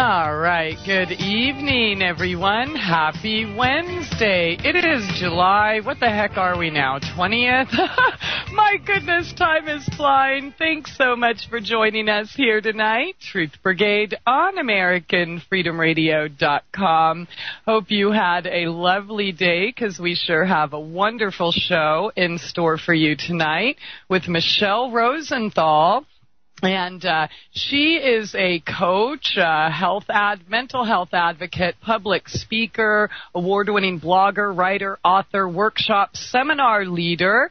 All right. Good evening, everyone. Happy Wednesday. It is July. What the heck are we now? 20th? My goodness, time is flying. Thanks so much for joining us here tonight. Truth Brigade on AmericanFreedomRadio.com. Hope you had a lovely day, because we sure have a wonderful show in store for you tonight with Michele Rosenthal. And she is a coach, mental health advocate, public speaker, award-winning blogger, writer, author, workshop, seminar leader,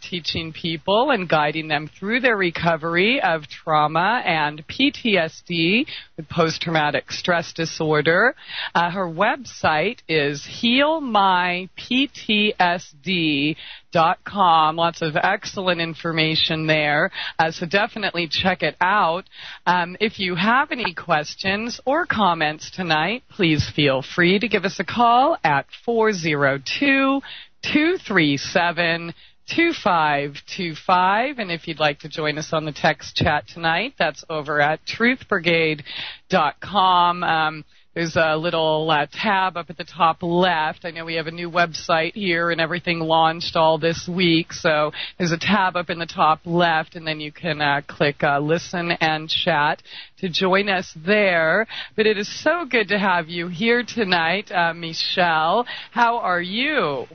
teaching people and guiding them through their recovery of trauma and PTSD with post-traumatic stress disorder. Her website is healmyptsd.com. Lots of excellent information there, so definitely check it out. If you have any questions or comments tonight, please feel free to give us a call at 402-237-2525. And if you'd like to join us on the text chat tonight, that's over at truthbrigade.com. There's a little tab up at the top left. I know we have a new website here and everything launched all this week. So there's a tab up in the top left, and then you can click listen and chat to join us there. But it is so good to have you here tonight, Michele. How are you?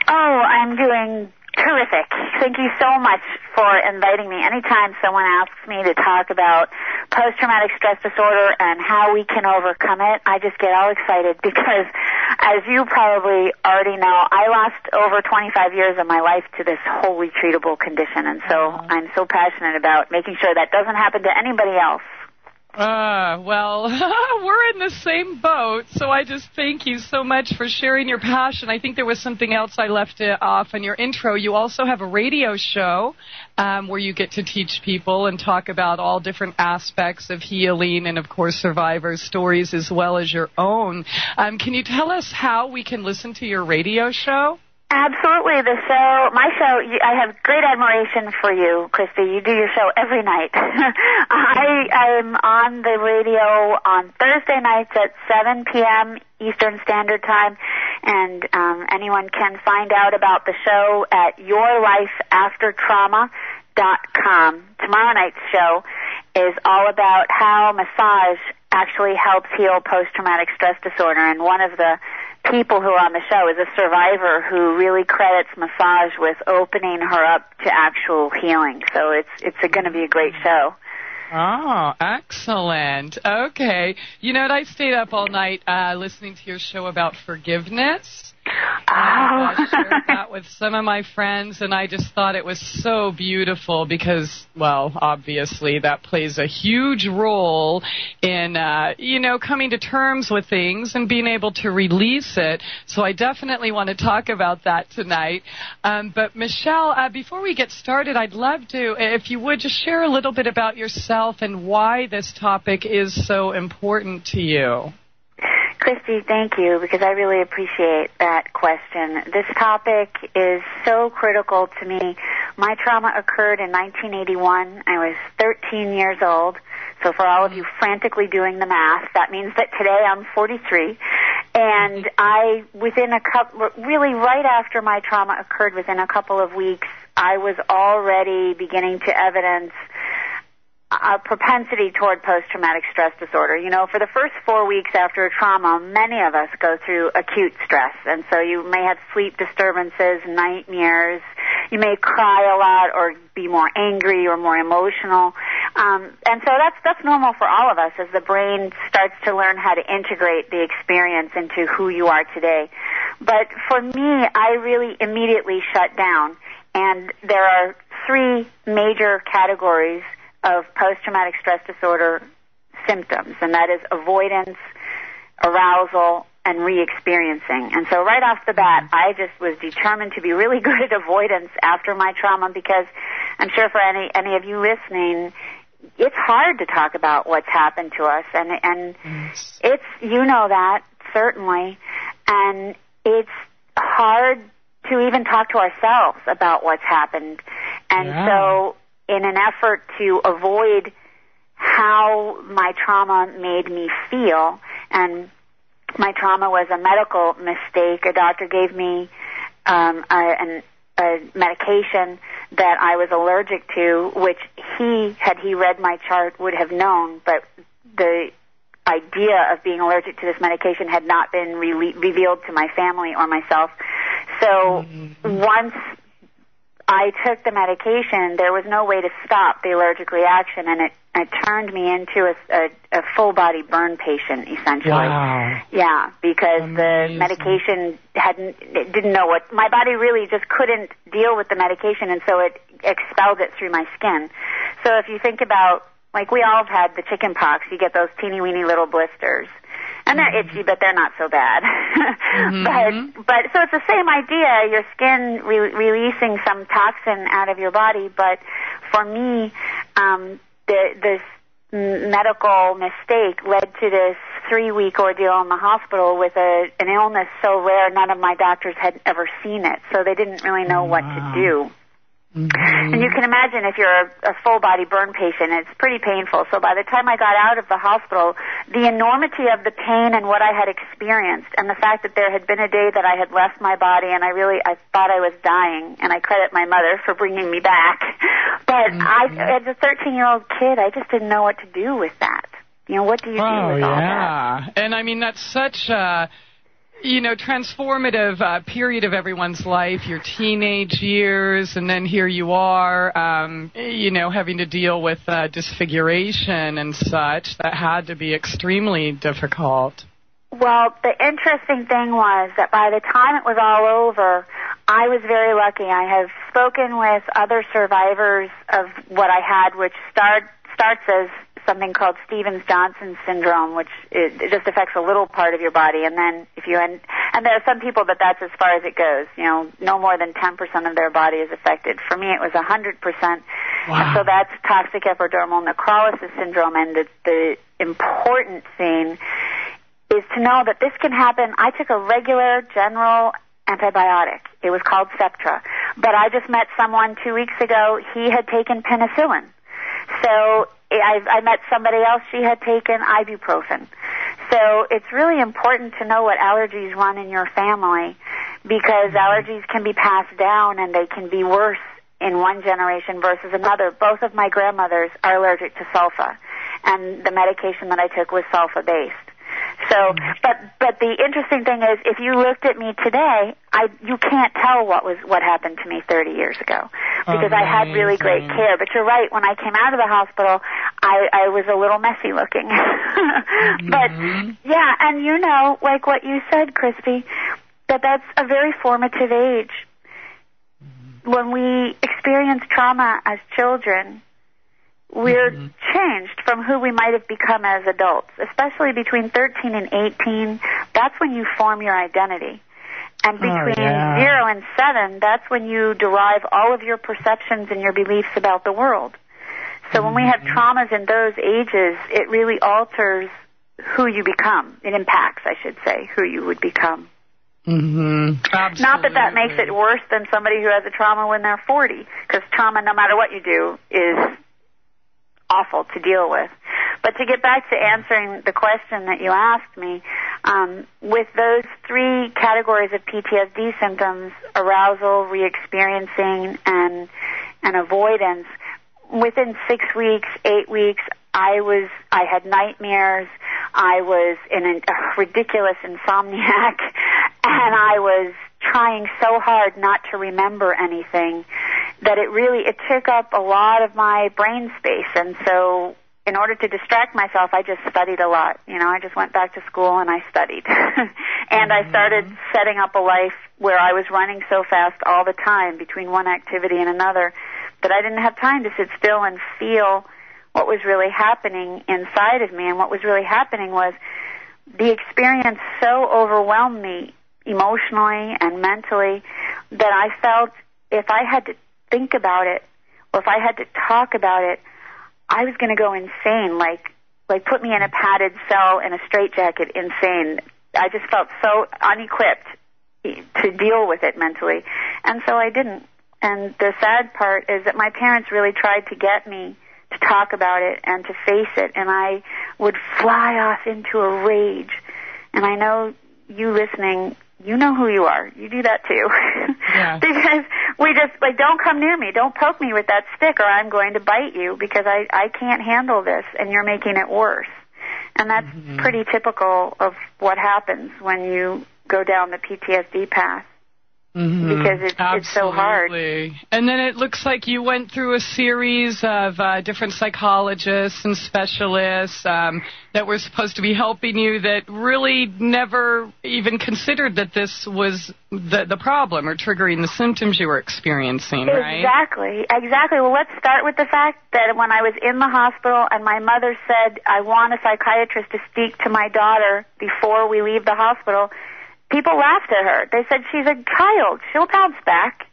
Oh, I'm doing terrific. Thank you so much for inviting me. Anytime someone asks me to talk about post-traumatic stress disorder and how we can overcome it, I just get all excited because, as you probably already know, I lost over 25 years of my life to this wholly treatable condition, and so I'm so passionate about making sure that doesn't happen to anybody else. Well, we're in the same boat, so I just thank you so much for sharing your passion. I think there was something else I left off in your intro. You also have a radio show where you get to teach people and talk about all different aspects of healing and, of course, survivor stories as well as your own. Can you tell us how we can listen to your radio show? Absolutely. My show, I have great admiration for you, Christie. You do your show every night. I'm on the radio on Thursday nights at 7 p.m. Eastern Standard Time, and anyone can find out about the show at yourlifeaftertrauma.com. Tomorrow night's show is all about how massage actually helps heal post-traumatic stress disorder, and one of the people who are on the show is a survivor who really credits massage with opening her up to actual healing. So it's going to be a great show. Oh, excellent. Okay. You know what? I stayed up all night listening to your show about forgiveness. I shared that with some of my friends, and I just thought it was so beautiful because, well, obviously that plays a huge role in, coming to terms with things and being able to release it. So I definitely want to talk about that tonight. But Michele, before we get started, I'd love to, if you would, just share a little bit about yourself and why this topic is so important to you. Christie, thank you, because I really appreciate that question. This topic is so critical to me. My trauma occurred in 1981. I was 13 years old. So for all of you frantically doing the math, that means that today I'm 43. And really right after my trauma occurred, within a couple of weeks, I was already beginning to evidence a propensity toward post-traumatic stress disorder. You know, for the first 4 weeks after a trauma, many of us go through acute stress. And so you may have sleep disturbances, nightmares. You may cry a lot or be more angry or more emotional. And so that's normal for all of us as the brain starts to learn how to integrate the experience into who you are today. But for me, I really immediately shut down. And there are 3 major categories of post-traumatic stress disorder symptoms, and that is avoidance, arousal, and re-experiencing. And so right off the bat, I just was determined to be really good at avoidance after my trauma, because I'm sure for any of you listening, it's hard to talk about what's happened to us, and it's, you know that, certainly, and it's hard to even talk to ourselves about what's happened. And so in an effort to avoid how my trauma made me feel. And my trauma was a medical mistake. A doctor gave me a medication that I was allergic to, which had he read my chart, would have known, but the idea of being allergic to this medication had not been revealed to my family or myself. So once I took the medication, there was no way to stop the allergic reaction, and it turned me into a full-body burn patient, essentially. Wow. Yeah, because Amazing. the medication didn't know what, my body really just couldn't deal with the medication, and so it expelled it through my skin. So if you think about, like, we all have had the chicken pox, you get those teeny-weeny little blisters. And they're itchy, but they're not so bad. But so it's the same idea, your skin releasing some toxin out of your body. But for me, this medical mistake led to this 3-week ordeal in the hospital with an illness so rare none of my doctors had ever seen it. So they didn't really know what to do. And you can imagine if you're a full-body burn patient, it's pretty painful. So by the time I got out of the hospital, the enormity of the pain and what I had experienced, and the fact that there had been a day that I had left my body and I thought I was dying, and I credit my mother for bringing me back. But as a 13-year-old kid, I just didn't know what to do with that. You know, what do you do with all that? And I mean, that's such a transformative period of everyone's life, your teenage years, and then here you are, having to deal with disfiguration and such. That had to be extremely difficult. Well, the interesting thing was that by the time it was all over, I was very lucky. I have spoken with other survivors of what I had, which starts as something called Stevens-Johnson syndrome, which it just affects a little part of your body, and then and there are some people that that's as far as it goes. No more than 10% of their body is affected. For me, it was 100%. Wow. And so that's toxic epidermal necrolysis syndrome, and the important thing is to know that this can happen. I took a regular general antibiotic. It was called Septra. But I just met someone 2 weeks ago. He had taken penicillin. So I met somebody else, she had taken ibuprofen. So it's really important to know what allergies run in your family, because allergies can be passed down and they can be worse in one generation versus another. Both of my grandmothers are allergic to sulfa, and the medication that I took was sulfa-based. So, but the interesting thing is, if you looked at me today, you can't tell what happened to me 30 years ago, because I had really great care. But you're right, when I came out of the hospital, I was a little messy looking. But yeah, and like what you said, Christie, that's a very formative age. When we experience trauma as children, we're changed from who we might have become as adults, especially between 13 and 18. That's when you form your identity. And between 0 and 7, that's when you derive all of your perceptions and your beliefs about the world. So when we have traumas in those ages, it really alters who you become. It impacts, I should say, who you would become. Absolutely. Not that makes it worse than somebody who has a trauma when they're 40, because trauma, no matter what you do, is awful to deal with. But to get back to answering the question that you asked me, with those 3 categories of PTSD symptoms, arousal, re-experiencing, and avoidance, within 6 weeks, 8 weeks, I had nightmares, I was in a ridiculous insomniac, and I was trying so hard not to remember anything that it took up a lot of my brain space. And so in order to distract myself, I just studied a lot. I just went back to school and I studied. And I started setting up a life where I was running so fast all the time between one activity and another that I didn't have time to sit still and feel what was really happening inside of me. And what was really happening was the experience so overwhelmed me emotionally and mentally that I felt if I had to think about it or if I had to talk about it, I was going to go insane, like put me in a padded cell in a straitjacket, insane. I just felt so unequipped to deal with it mentally, and so I didn't. And the sad part is that my parents really tried to get me to talk about it and to face it, and I would fly off into a rage. And I know you listening, you know who you are. You do that too. Yeah. Because we just, like, don't come near me. Don't poke me with that stick or I'm going to bite you because I can't handle this and you're making it worse. And that's pretty typical of what happens when you go down the PTSD path. Because it's so hard. And then it looks like you went through a series of different psychologists and specialists that were supposed to be helping you that really never even considered that this was the problem or triggering the symptoms you were experiencing, right? Exactly. Well, let's start with the fact that when I was in the hospital and my mother said, I want a psychiatrist to speak to my daughter before we leave the hospital, people laughed at her. They said, she's a child. She'll bounce back.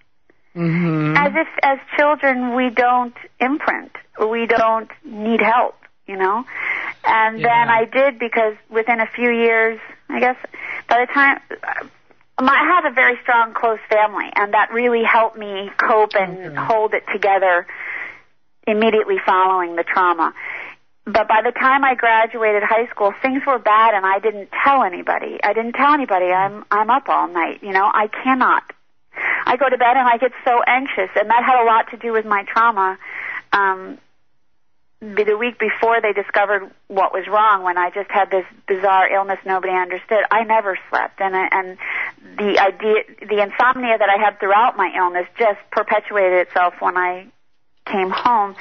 As if as children we don't imprint. We don't need help, you know. And then I did, because within a few years, I guess, by the time... I have a very strong, close family, and that really helped me cope and hold it together immediately following the trauma. But by the time I graduated high school, things were bad, and I didn't tell anybody. I'm up all night, you know. I cannot. I go to bed and I get so anxious, and that had a lot to do with my trauma. The week before they discovered what was wrong, when I just had this bizarre illness nobody understood, I never slept, and the insomnia that I had throughout my illness just perpetuated itself when I came home,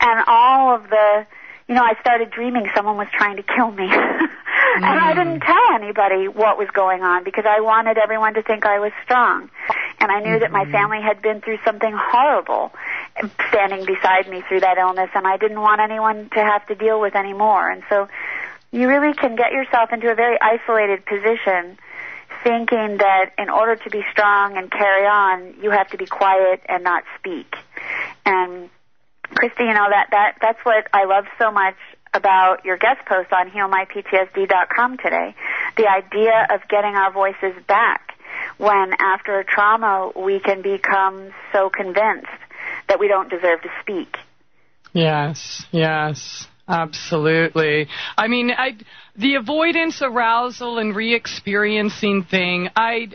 and all of the... You know, I started dreaming someone was trying to kill me. And I didn't tell anybody what was going on because I wanted everyone to think I was strong. And I knew that my family had been through something horrible standing beside me through that illness, and I didn't want anyone to have to deal with any more. And so you really can get yourself into a very isolated position thinking that in order to be strong and carry on, you have to be quiet and not speak. And Christie, you know, that's what I love so much about your guest post on healmyptsd.com today, the idea of getting our voices back when after a trauma we can become so convinced that we don't deserve to speak. Yes, absolutely. I mean, the avoidance, arousal, and re-experiencing thing, I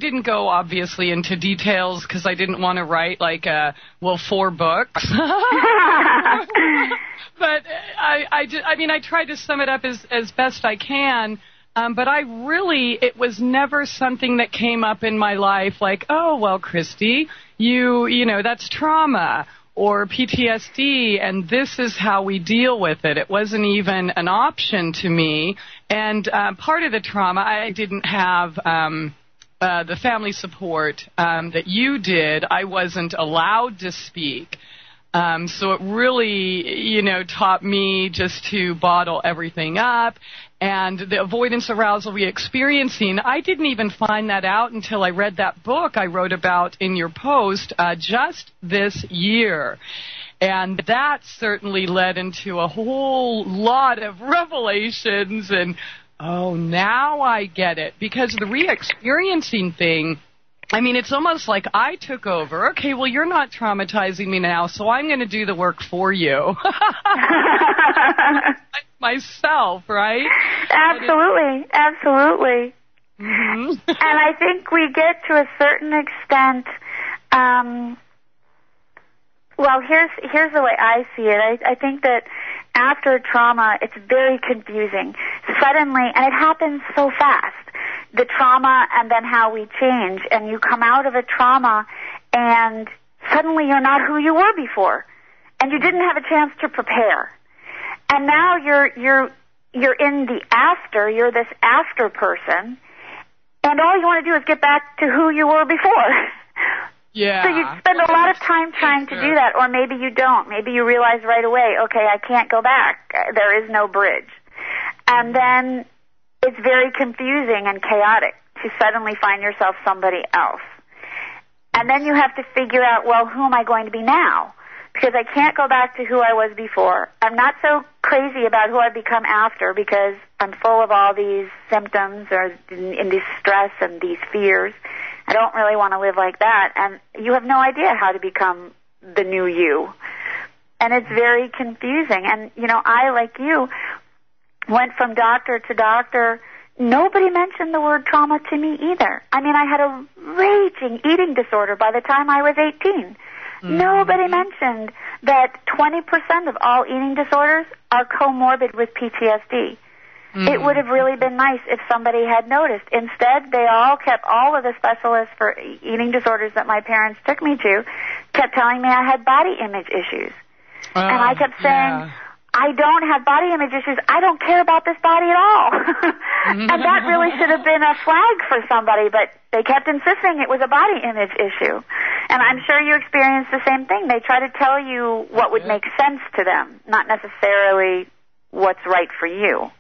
didn't go, obviously, into details because I didn't want to write, 4 books. But I tried to sum it up as best I can. But it was never something that came up in my life like, oh, well, Christie, you know, that's trauma. Or PTSD, and this is how we deal with it. It wasn't even an option to me. And part of the trauma, I didn't have the family support that you did. I wasn't allowed to speak. So it really, taught me just to bottle everything up. And the avoidance arousal re-experiencing, I didn't even find that out until I read that book I wrote about in your post just this year. And that certainly led into a whole lot of revelations and, oh, now I get it. Because the re-experiencing thing, I mean, it's almost like I took over. Okay, well, you're not traumatizing me now, so I'm going to do the work for you. Myself, right? Absolutely. And I think we get to a certain extent, here's the way I see it. I think that after trauma, it's very confusing. Suddenly, and it happens so fast, the trauma and then how we change, and you come out of a trauma and suddenly you're not who you were before, and you didn't have a chance to prepare. And now you're in the after, you're this after person, and all you want to do is get back to who you were before. Yeah. So you spend a lot of time trying to do that, or maybe you don't. Maybe you realize right away, okay, I can't go back. There is no bridge. And then it's very confusing and chaotic to suddenly find yourself somebody else. And then you have to figure out, well, who am I going to be now? Because I can't go back to who I was before. I'm not so crazy about who I've become after because I'm full of all these symptoms or in this stress and these fears. I don't really want to live like that. And you have no idea how to become the new you. and it's very confusing. And, you know, I, like you, went from doctor to doctor. Nobody mentioned the word trauma to me either. I mean, I had a raging eating disorder by the time I was 18. Nobody mentioned that 20% of all eating disorders are comorbid with PTSD. It would have really been nice if somebody had noticed. Instead, they all of the specialists for eating disorders that my parents took me to, kept telling me I had body image issues. And I kept saying, I don't have body image issues. I don't care about this body at all. And that really should have been a flag for somebody, but they kept insisting it was a body image issue. And I'm sure you experienced the same thing. They try to tell you what would make sense to them, not necessarily what's right for you.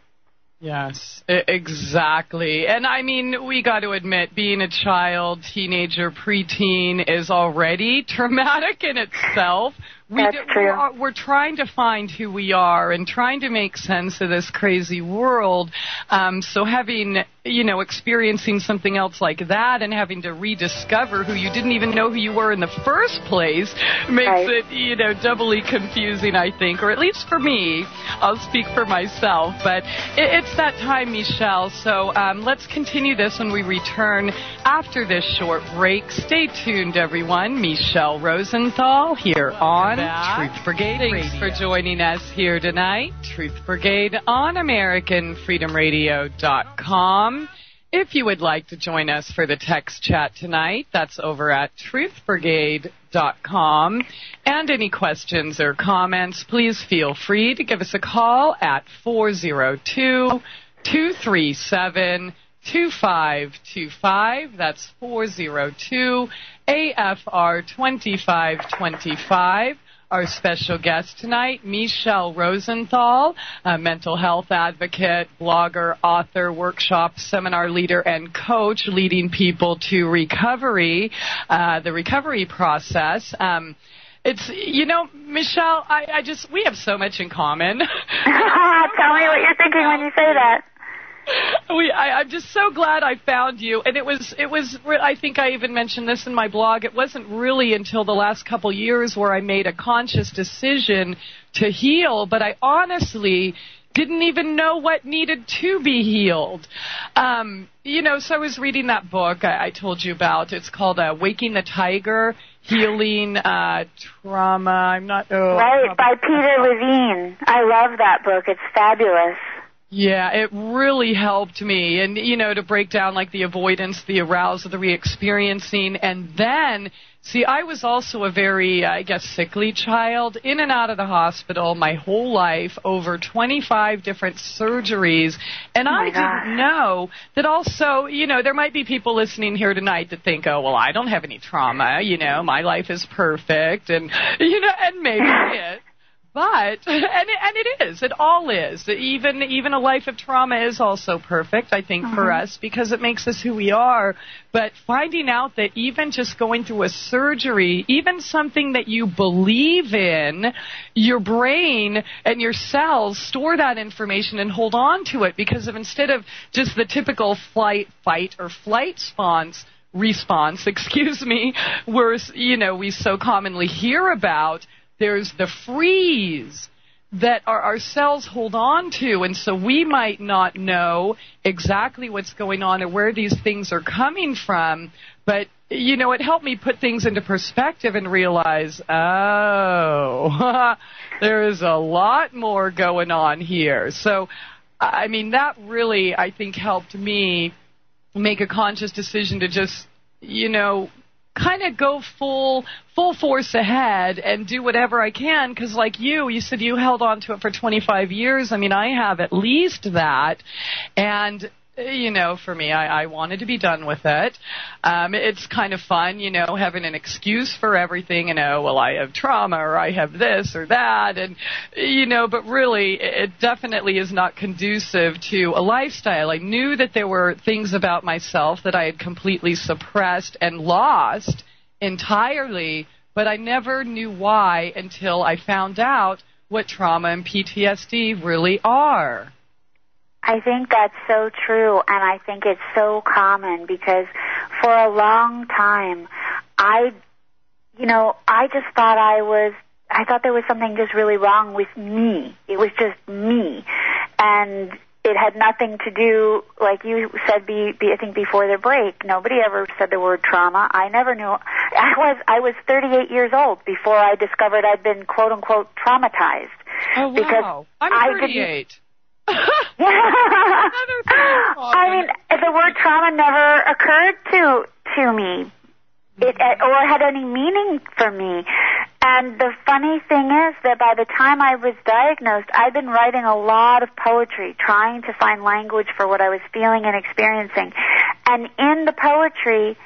Yes, exactly. And I mean, we got to admit, being a child, teenager, preteen is already traumatic in itself. We're trying to find who we are and trying to make sense of this crazy world. So having, you know, experiencing something else like that and having to rediscover who you didn't even know who you were in the first place makes it, you know, doubly confusing, I think, or at least for me. I'll speak for myself. But it's that time, Michele. So let's continue this when we return after this short break. Stay tuned, everyone. Michele Rosenthal here on Truth Brigade Radio. Thanks for joining us here tonight. Truth Brigade on AmericanFreedomRadio.com. If you would like to join us for the text chat tonight, that's over at TruthBrigade.com. And any questions or comments, please feel free to give us a call at 402-237-2525. That's 402-AFR-2525. Our special guest tonight, Michele Rosenthal, a mental health advocate, blogger, author, workshop, seminar leader, and coach leading people to recovery, the recovery process. It's, you know, Michele, we have so much in common. Tell me what you're thinking when you say that. I'm just so glad I found you, and it was. I think I even mentioned this in my blog. It wasn't really until the last couple years where I made a conscious decision to heal, but I honestly didn't even know what needed to be healed. You know, so I was reading that book I told you about. It's called Waking the Tiger, Healing Trauma. Right, by Peter Levine. I love that book. It's fabulous. Yeah, it really helped me. And, you know, to break down like the avoidance, the arousal, the re-experiencing. And then, see, I was also a very, sickly child, in and out of the hospital my whole life, over 25 different surgeries. And I didn't know that also, you know, there might be people listening here tonight that think, oh, well, I don't have any trauma. You know, my life is perfect. And, you know, and maybe it is. But, and it is, it all is. Even a life of trauma is also perfect, I think, for us, because it makes us who we are. But finding out that even just going through a surgery, even something that you believe in, your brain and your cells store that information and hold on to it, because instead of just the typical fight or flight response, we so commonly hear about, there's the freeze that our cells hold on to, and so we might not know exactly what's going on or where these things are coming from, but, you know, it helped me put things into perspective and realize, oh, there is a lot more going on here. So, I mean, that really, I think, helped me make a conscious decision to just, you know, kind of go full force ahead and do whatever I can, because like you said you held on to it for 25 years. I mean, I have at least that. And, you know, for me, I wanted to be done with it. It's kind of fun, you know, having an excuse for everything, you know, well, I have trauma or I have this or that. And, you know, but really, it definitely is not conducive to a lifestyle. I knew that there were things about myself that I had completely suppressed and lost entirely, but I never knew why until I found out what trauma and PTSD really are. I think that's so true, and I think it's so common, because for a long time, I just thought I was I thought there was something just really wrong with me. It was just me. And it had nothing to do, like you said, I think before the break, nobody ever said the word trauma. I never knew. I was 38 years old before I discovered I'd been, quote unquote, traumatized. Oh, wow. Because I'm 38. I mean, the word trauma never occurred to me. Or had any meaning for me. And the funny thing is that by the time I was diagnosed, I'd been writing a lot of poetry, trying to find language for what I was feeling and experiencing. And in the poetry,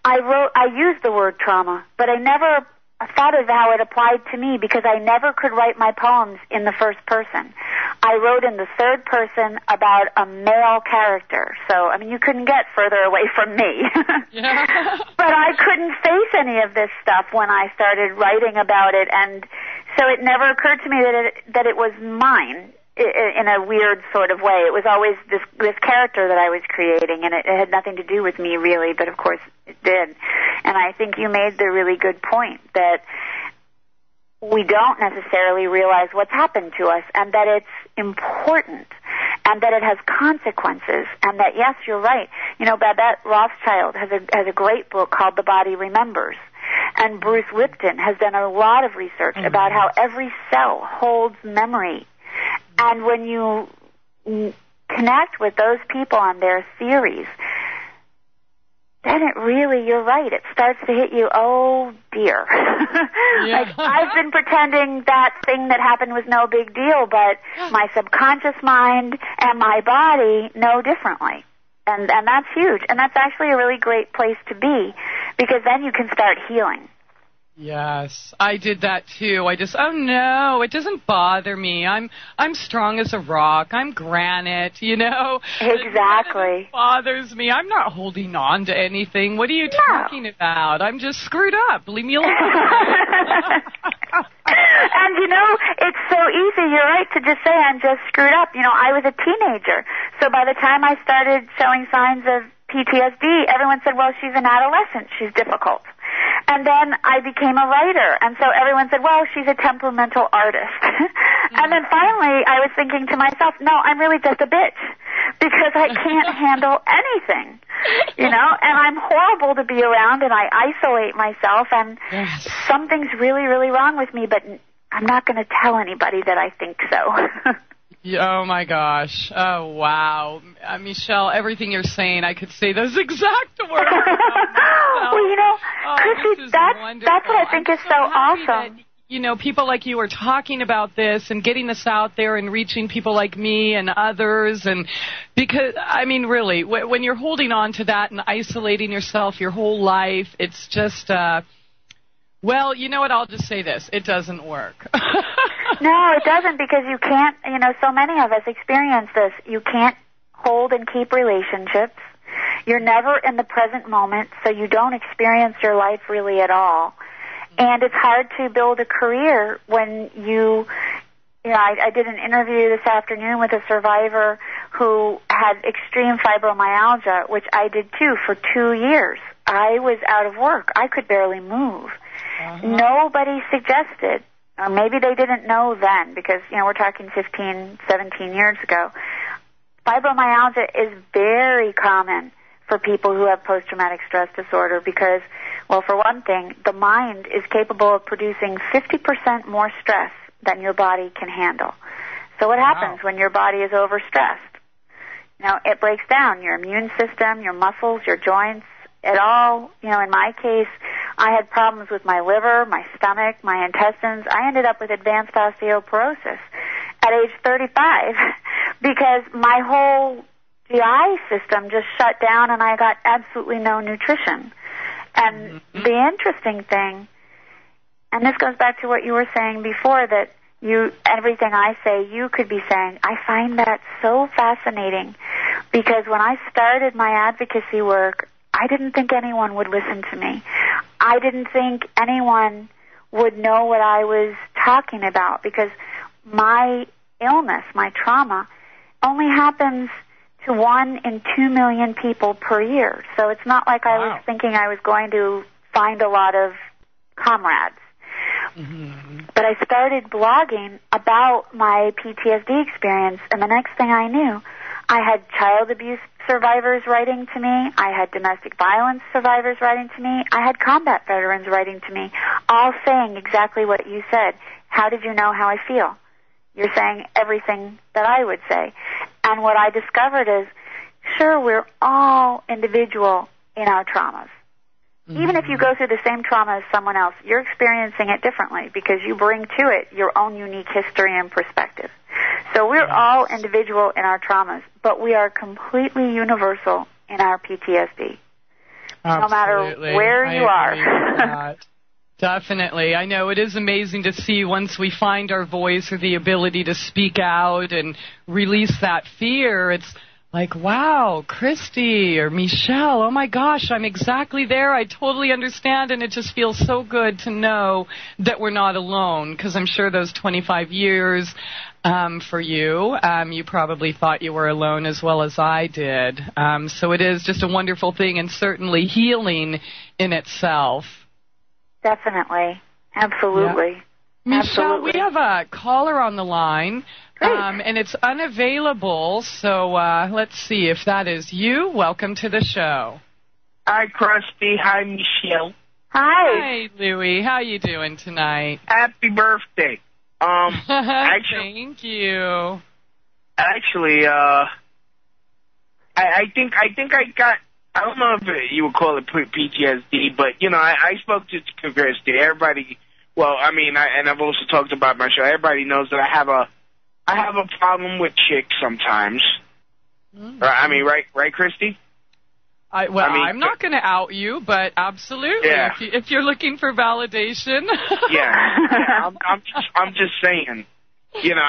I used the word trauma, but I never thought of how it applied to me because I never could write my poems in the first person. I wrote in the third person about a male character. So, I mean, you couldn't get further away from me. Yeah. But I couldn't face any of this stuff when I started writing about it, and so it never occurred to me that it was mine in a weird sort of way. It was always this character that I was creating, and it had nothing to do with me, really, but of course it did. And I think you made the really good point that we don't necessarily realize what's happened to us, and that it's important, and that it has consequences, and that, yes, you're right. You know, Babette Rothschild has a great book called The Body Remembers, and Bruce Lipton has done a lot of research about how every cell holds memory. And when you connect with those people on their theories, then it really, you're right, it starts to hit you, oh dear. Yeah. Like, I've been pretending that thing that happened was no big deal, but my subconscious mind and my body know differently. And that's huge. And that's actually a really great place to be, because then you can start healing. Yes, I did that too. Oh no, it doesn't bother me. I'm strong as a rock. I'm granite, you know. Exactly. It bothers me. I'm not holding on to anything. What are you talking about? I'm just screwed up. Leave me alone. And you know, it's so easy, you're right, to just say I'm just screwed up. You know, I was a teenager, so by the time I started showing signs of PTSD, everyone said, well, she's an adolescent, she's difficult. And then I became a writer, and so everyone said, well, she's a temperamental artist. And then finally I was thinking to myself, no, I'm really just a bitch, because I can't handle anything, you know, and I'm horrible to be around, and I isolate myself, and something's really, really wrong with me, but I'm not going to tell anybody that I think so. Oh, my gosh. Oh, wow. Michele, everything you're saying, I could say those exact words. Well, you know, Christie, that's what I think is so awesome. That, you know, people like you are talking about this and getting this out there and reaching people like me and others. And because, I mean, really, when you're holding on to that and isolating yourself your whole life, it's just, well, you know what, I'll just say this. It doesn't work. No, it doesn't, because you can't, you know, so many of us experience this. You can't hold and keep relationships. You're never in the present moment, so you don't experience your life really at all. And it's hard to build a career when you know, I did an interview this afternoon with a survivor who had extreme fibromyalgia, which I did too for 2 years. I was out of work. I could barely move. Nobody suggested, or maybe they didn't know then, because, you know, we're talking 15, 17 years ago. Fibromyalgia is very common for people who have post-traumatic stress disorder because, well, for one thing, the mind is capable of producing 50% more stress than your body can handle. So what happens when your body is overstressed? Now, it breaks down your immune system, your muscles, your joints. It all, you know, in my case, I had problems with my liver, my stomach, my intestines. I ended up with advanced osteoporosis at age 35 because my whole GI system just shut down and I got absolutely no nutrition. And the interesting thing, and this goes back to what you were saying before, that everything I say, you could be saying. I find that so fascinating because when I started my advocacy work, I didn't think anyone would listen to me. I didn't think anyone would know what I was talking about because my illness, my trauma, only happens to 1 in 2 million people per year. So it's not like I was thinking I was going to find a lot of comrades. But But I started blogging about my PTSD experience, and the next thing I knew, I had child abuse survivors writing to me. I had domestic violence survivors writing to me. I had combat veterans writing to me, all saying exactly what you said. How did you know how I feel? You're saying everything that I would say. And what I discovered is, sure, we're all individual in our traumas. Mm-hmm. Even if you go through the same trauma as someone else, you're experiencing it differently because you bring to it your own unique history and perspective. So we're all individual in our traumas, but we are completely universal in our PTSD. Absolutely. No matter where you are. Definitely. I know it is amazing to see once we find our voice or the ability to speak out and release that fear. It's like, wow, Christie or Michele, oh my gosh, I'm exactly there. I totally understand, and it just feels so good to know that we're not alone, because I'm sure those 25 years for you, you probably thought you were alone as well as I did. So it is just a wonderful thing and certainly healing in itself. Definitely. Absolutely. Yeah. Michele, we have a caller on the line. And it's unavailable, so let's see if that is you. Welcome to the show. Hi, Christie. Hi, Michele. Hi. Hi, Louie. How you doing tonight? Happy birthday. Thank you. Actually, I think I got, I don't know if you would call it PTSD, but, you know, I spoke to Christie. Everybody, well, I mean, and I've also talked about my show. Everybody knows that I have a problem with chicks sometimes. I mean, right, Christie? I'm not going to out you, but absolutely. Yeah. If you're looking for validation. yeah. I'm just saying. You know,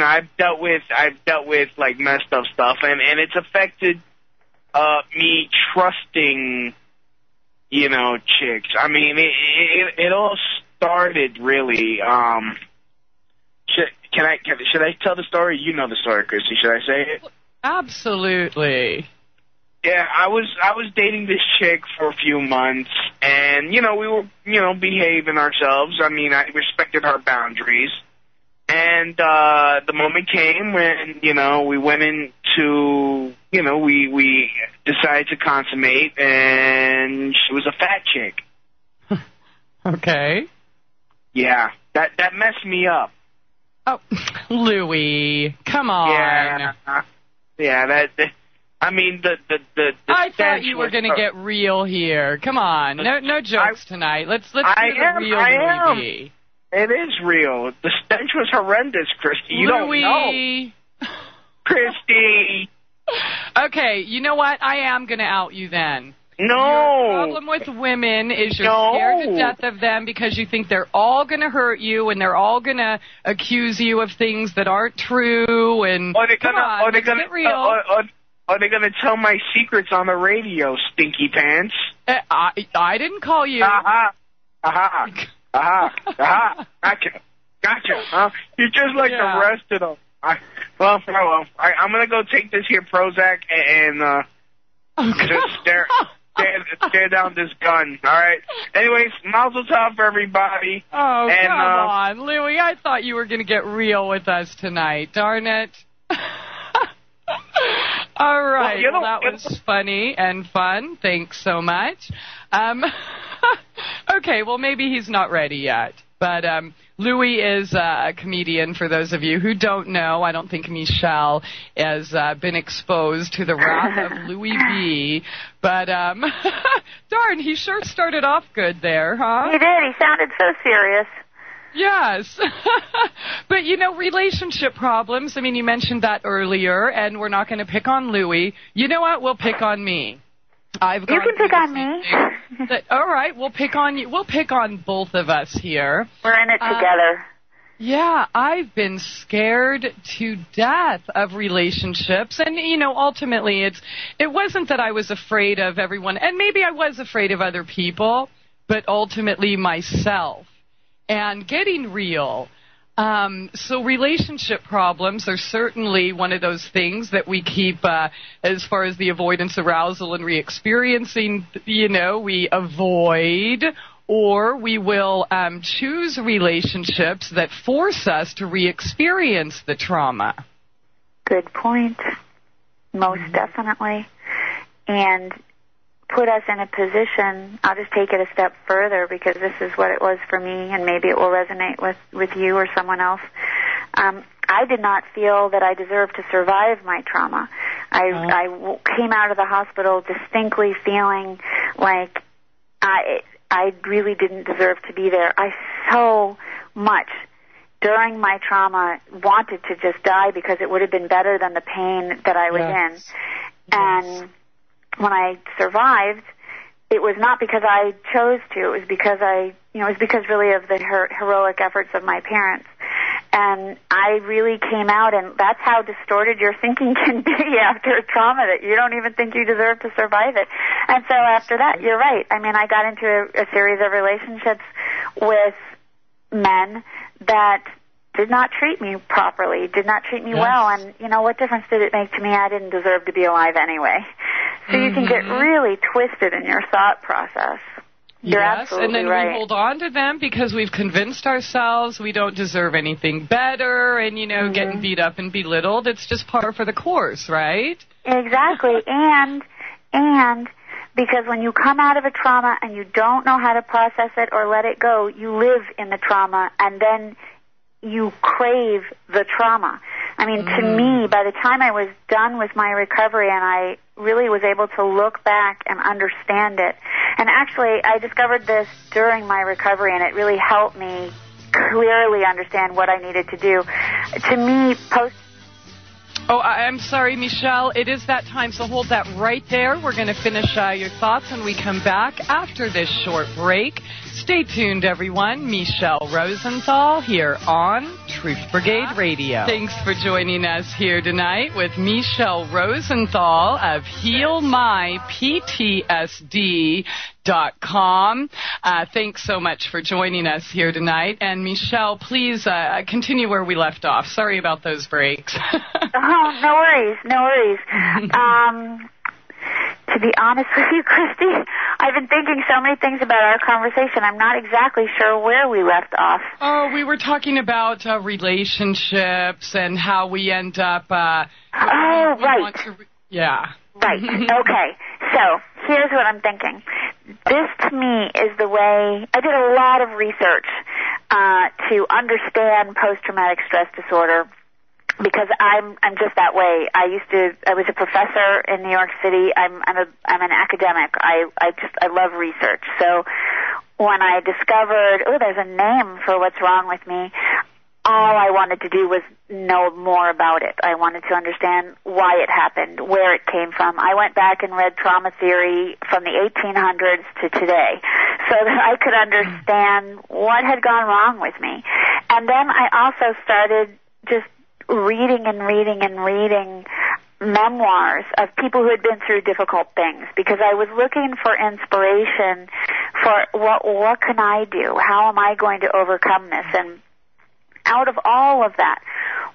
I've dealt with like messed up stuff, and it's affected me trusting, you know, chicks. I mean, it all started really. Should I tell the story? You know the story, Christie. Should I say it? Absolutely. Yeah, I was dating this chick for a few months, and, you know, we were, you know, behaving ourselves. I mean, I respected her boundaries. And the moment came when, you know, we went into, you know, we decided to consummate, and she was a fat chick. Okay. Yeah, that messed me up. Oh, Louie, come on. Yeah, I mean, the I thought you were going to get real here. Come on, no jokes tonight. Let's do the real Louie. It is real. The stench was horrendous, Christie. You don't know. Christie. Okay, you know what? I am going to out you then. No. Your problem with women is you're scared to death of them because you think they're all going to hurt you and they're all going to accuse you of things that aren't true. And Or they're going to tell my secrets on the radio, stinky pants. I didn't call you. Gotcha. Huh? You're just like the rest of them. I'm going to go take this here Prozac and just stare down this gun, all right? Anyways, mazel tov, everybody. Oh, and, come on, Louie. I thought you were going to get real with us tonight. Darn it. All right. Well, that was funny and fun. Thanks so much. Okay, well, maybe he's not ready yet. But Louie is a comedian, for those of you who don't know. I don't think Michele has been exposed to the wrath of Louie B. But, darn, he sure started off good there, huh? He did. He sounded so serious. Yes. But, you know, relationship problems, I mean, you mentioned that earlier, and we're not going to pick on Louie. You know what? We'll pick on me. You can pick on me. All right, we'll pick on you. We'll pick on both of us here. We're in it together. Yeah, I've been scared to death of relationships. And, you know, ultimately it wasn't that I was afraid of everyone. And maybe I was afraid of other people, but ultimately myself. And getting real. So relationship problems are certainly one of those things that we keep as far as the avoidance, arousal, and re-experiencing, you know, we avoid or we will choose relationships that force us to re-experience the trauma. Good point. Most definitely. And put us in a position, I'll just take it a step further because this is what it was for me, and maybe it will resonate with you or someone else. I did not feel that I deserved to survive my trauma. I came out of the hospital distinctly feeling like I really didn't deserve to be there. I so much during my trauma wanted to just die because it would have been better than the pain that I was in. And when I survived, it was not because I chose to. It was because it was because really of the heroic efforts of my parents. And I really came out, and that's how distorted your thinking can be after a trauma, that you don't even think you deserve to survive it. And so after that, you're right. I mean, I got into a series of relationships with men that did not treat me properly, did not treat me well, and, what difference did it make to me? I didn't deserve to be alive anyway. So you can get really twisted in your thought process. You're absolutely and then right. we hold on to them because we've convinced ourselves we don't deserve anything better, and, getting beat up and belittled. It's just par for the course, right? Exactly. And because when you come out of a trauma and you don't know how to process it or let it go, you live in the trauma, and then you crave the trauma. I mean, to me, by the time I was done with my recovery and I really was able to look back and understand it, and actually I discovered this during my recovery, and it really helped me clearly understand what I needed to do. To me, Oh, I'm sorry, Michele. It is that time, so hold that right there. We're going to finish your thoughts when we come back after this short break. Stay tuned, everyone. Michele Rosenthal here on Truth Brigade Radio. Thanks for joining us here tonight with Michele Rosenthal of HealMyPTSD.com. Thanks so much for joining us here tonight. And Michele, please continue where we left off. Sorry about those breaks. Oh, no worries, no worries. To be honest with you, Christie, I've been thinking so many things about our conversation. I'm not exactly sure where we left off. Oh, we were talking about relationships and how we end up... right. Right. Okay. So here's what I'm thinking. This, to me, is the way... I did a lot of research to understand post-traumatic stress disorder, because I'm just that way. I was a professor in New York City. I'm an academic. I love research. So when I discovered, there's a name for what's wrong with me, all I wanted to do was know more about it. I wanted to understand why it happened, where it came from. I went back and read trauma theory from the 1800s to today so that I could understand what had gone wrong with me. And then I also started just reading memoirs of people who had been through difficult things, because I was looking for inspiration for what can I do? How am I going to overcome this? And out of all of that,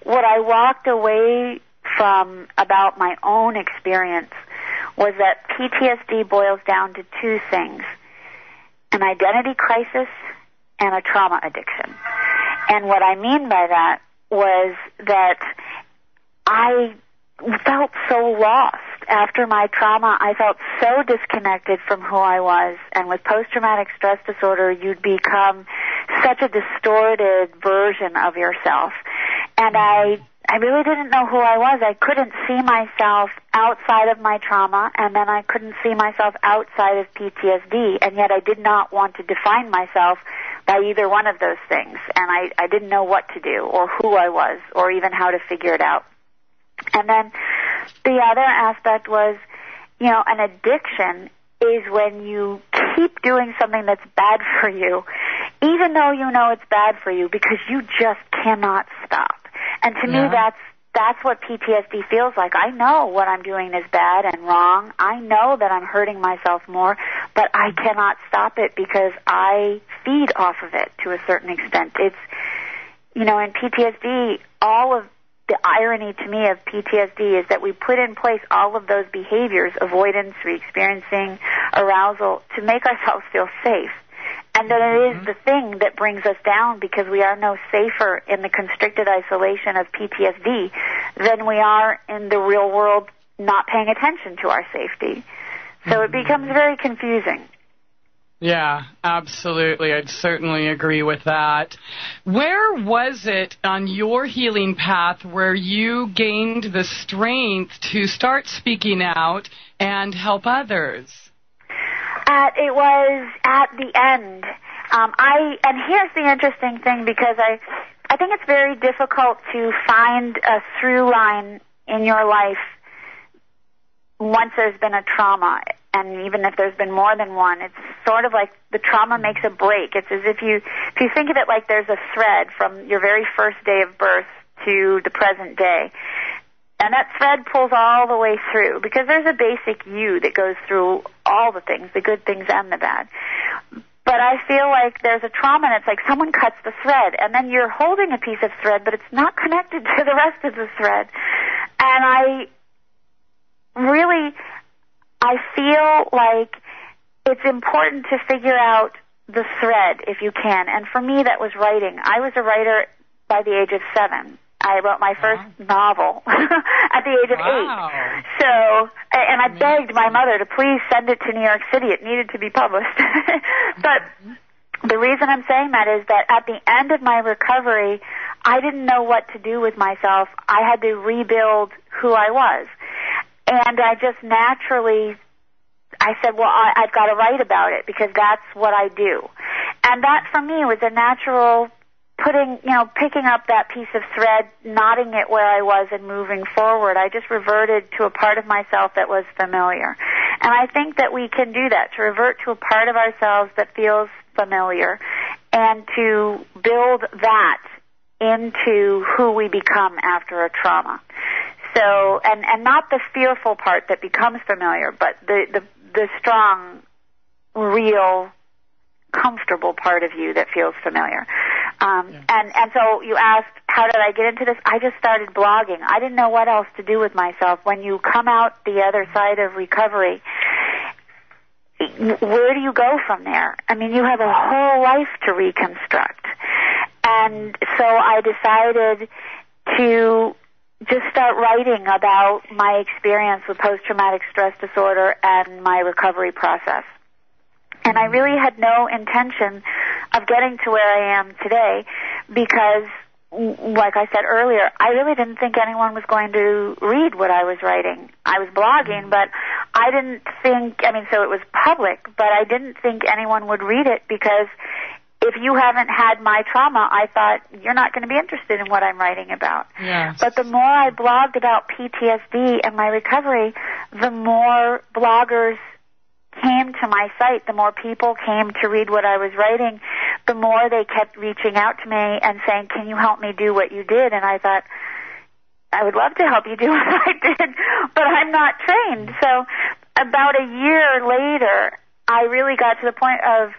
what I walked away from about my own experience was that PTSD boils down to two things: an identity crisis and a trauma addiction. And what I mean by that was that I felt so lost. After my trauma, I felt so disconnected from who I was. And with post-traumatic stress disorder, you'd become such a distorted version of yourself. And I really didn't know who I was. I couldn't see myself outside of my trauma, and then I couldn't see myself outside of PTSD. And yet I did not want to define myself by either one of those things. And I didn't know what to do or who I was or even how to figure it out. And then the other aspect was, an addiction is when you keep doing something that's bad for you, even though you know it's bad for you, because you just cannot stop. And to me, that's what PTSD feels like. I know what I'm doing is bad and wrong. I know that I'm hurting myself more, but I cannot stop it because I feed off of it to a certain extent. It's, in PTSD, all of the irony to me of PTSD is that we put in place all of those behaviors, avoidance, re-experiencing, arousal, to make ourselves feel safe. And that it is the thing that brings us down, because we are no safer in the constricted isolation of PTSD than we are in the real world not paying attention to our safety. So it becomes very confusing. Yeah, absolutely. I'd certainly agree with that. Where was it on your healing path where you gained the strength to start speaking out and help others? It was at the end. And here's the interesting thing, because I think it's very difficult to find a through line in your life once there's been a trauma. And even if there's been more than one, it's sort of like the trauma makes a break. It's as if you think of it like there's a thread from your very first day of birth to the present day. And that thread pulls all the way through, because there's a basic you that goes through all the things, the good things and the bad. But I feel like there's a trauma, and it's like someone cuts the thread, and then you're holding a piece of thread, but it's not connected to the rest of the thread. And I feel like it's important to figure out the thread if you can. And for me, that was writing. I was a writer by the age of 7. I wrote my first novel at the age of 8. So, and I begged my mother to please send it to New York City. It needed to be published. But the reason I'm saying that is that at the end of my recovery, I didn't know what to do with myself. I had to rebuild who I was. And I just naturally, I said, well, I've got to write about it, because that's what I do. And that for me was a natural picking up that piece of thread, knotting it where I was and moving forward. I just reverted to a part of myself that was familiar. And I think that we can do that, to revert to a part of ourselves that feels familiar and to build that into who we become after a trauma. So, and not the fearful part that becomes familiar, but the strong, real, comfortable part of you that feels familiar. And so you asked, how did I get into this? I just started blogging. I didn't know what else to do with myself. When you come out the other side of recovery, where do you go from there? I mean, you have a whole life to reconstruct. And so I decided to just start writing about my experience with post-traumatic stress disorder and my recovery process. And I really had no intention of getting to where I am today, because, like I said earlier, I really didn't think anyone was going to read what I was writing. I was blogging, but I didn't think, so it was public, but I didn't think anyone would read it, because if you haven't had my trauma, I thought, you're not going to be interested in what I'm writing about. Yes. But the more I blogged about PTSD and my recovery, the more bloggers came to my site, the more people came to read what I was writing, the more they kept reaching out to me and saying, can you help me do what you did? And I thought, I would love to help you do what I did, but I'm not trained. So about a year later, I really got to the point of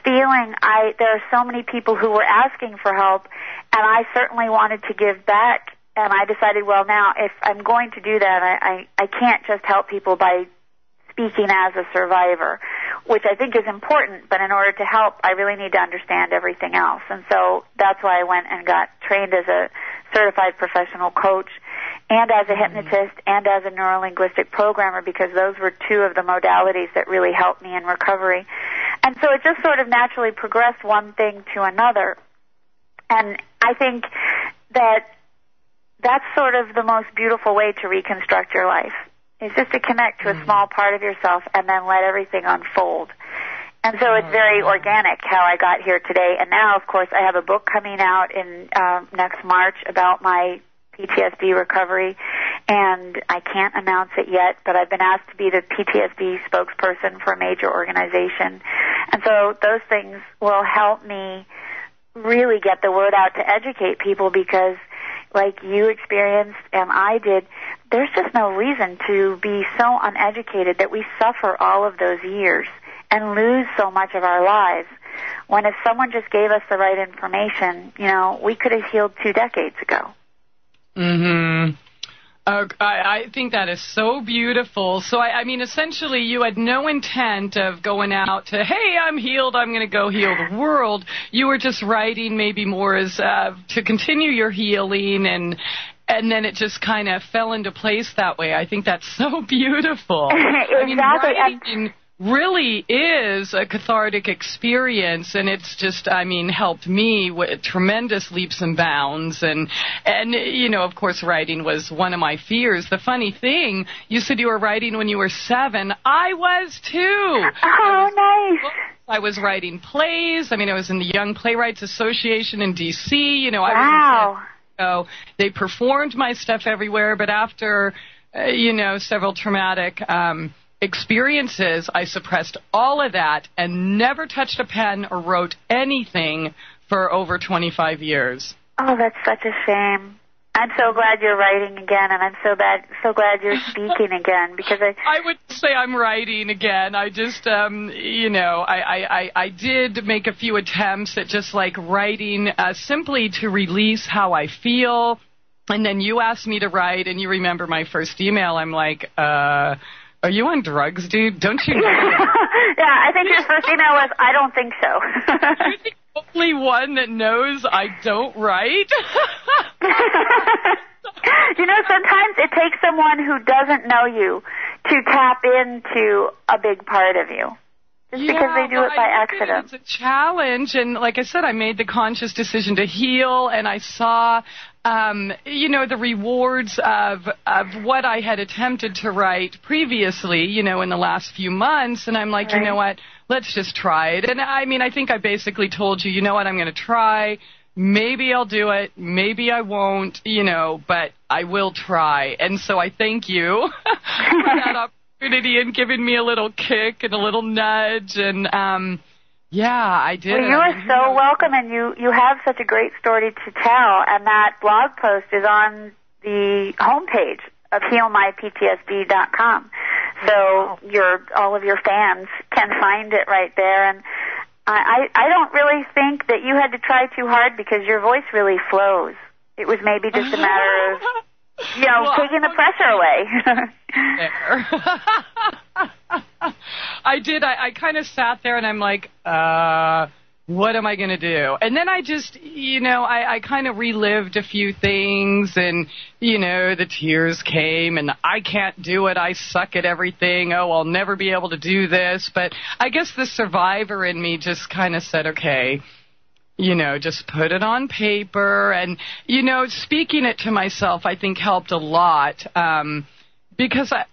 feeling there are so many people who were asking for help, and I certainly wanted to give back. And I decided, well, now if I'm going to do that, I can't just help people by speaking as a survivor, which I think is important, but in order to help, I really need to understand everything else. And so that's why I went and got trained as a certified professional coach and as a hypnotist and as a neurolinguistic programmer, because those were two of the modalities that really helped me in recovery. And so it just sort of naturally progressed one thing to another. And I think that that's sort of the most beautiful way to reconstruct your life. It's just to connect to a small part of yourself and then let everything unfold. And so it's very organic how I got here today. And now, of course, I have a book coming out in next March about my PTSD recovery. And I can't announce it yet, but I've been asked to be the PTSD spokesperson for a major organization. And so those things will help me really get the word out to educate people, because like you experienced and I did, there's just no reason to be so uneducated that we suffer all of those years and lose so much of our lives, when if someone just gave us the right information, we could have healed 2 decades ago. I think that is so beautiful. So, I mean, essentially, you had no intent of going out to, hey, I'm healed, I'm going to go heal the world. You were just writing maybe more as to continue your healing, and then it just kind of fell into place that way. I think that's so beautiful. Exactly. I mean, writing really is a cathartic experience, and it's just, I mean, helped me with tremendous leaps and bounds, and you know, of course, writing was one of my fears. The funny thing, you said you were writing when you were 7. I was too. Oh, nice. I was writing plays. I mean, I was in the Young Playwrights Association in D.C. You know, I wow. was in so they performed my stuff everywhere, but after, you know, several traumatic experiences, I suppressed all of that and never touched a pen or wrote anything for over 25 years. Oh, that's such a shame. I'm so glad you're writing again, and I'm so glad you're speaking again, because I would say I'm writing again. I just, you know, I did make a few attempts at just like writing simply to release how I feel, and then you asked me to write, and you remember my first email. I'm like, are you on drugs, dude? Don't you know? Yeah, I think your first email was, I don't think so. You're the only one that knows I don't write. You know, sometimes it takes someone who doesn't know you to tap into a big part of you. Just because they do it by accident. It's a challenge, and like I said, I made the conscious decision to heal, and I saw, you know, the rewards of what I had attempted to write previously, you know, in the last few months, and I'm like, right. You know what, let's just try it. And I mean, I think I basically told you, you know what, I'm going to try. Maybe I'll do it, maybe I won't, you know, but I will try. And so I thank you for that opportunity and giving me a little kick and a little nudge, and yeah, I did. Well, you are so welcome, and you have such a great story to tell, and that blog post is on the homepage of healmyptsd.com. So all of your fans can find it right there, and I don't really think that you had to try too hard, because your voice really flows. It was maybe just a matter of, you know, taking the pressure away. I did. I kind of sat there and I'm like, what am I going to do? And then I just, you know, I kind of relived a few things, and, you know, the tears came, and I can't do it. I suck at everything. Oh, I'll never be able to do this. But I guess the survivor in me just kind of said, okay, you know, just put it on paper. And, you know, speaking it to myself, I think helped a lot, because I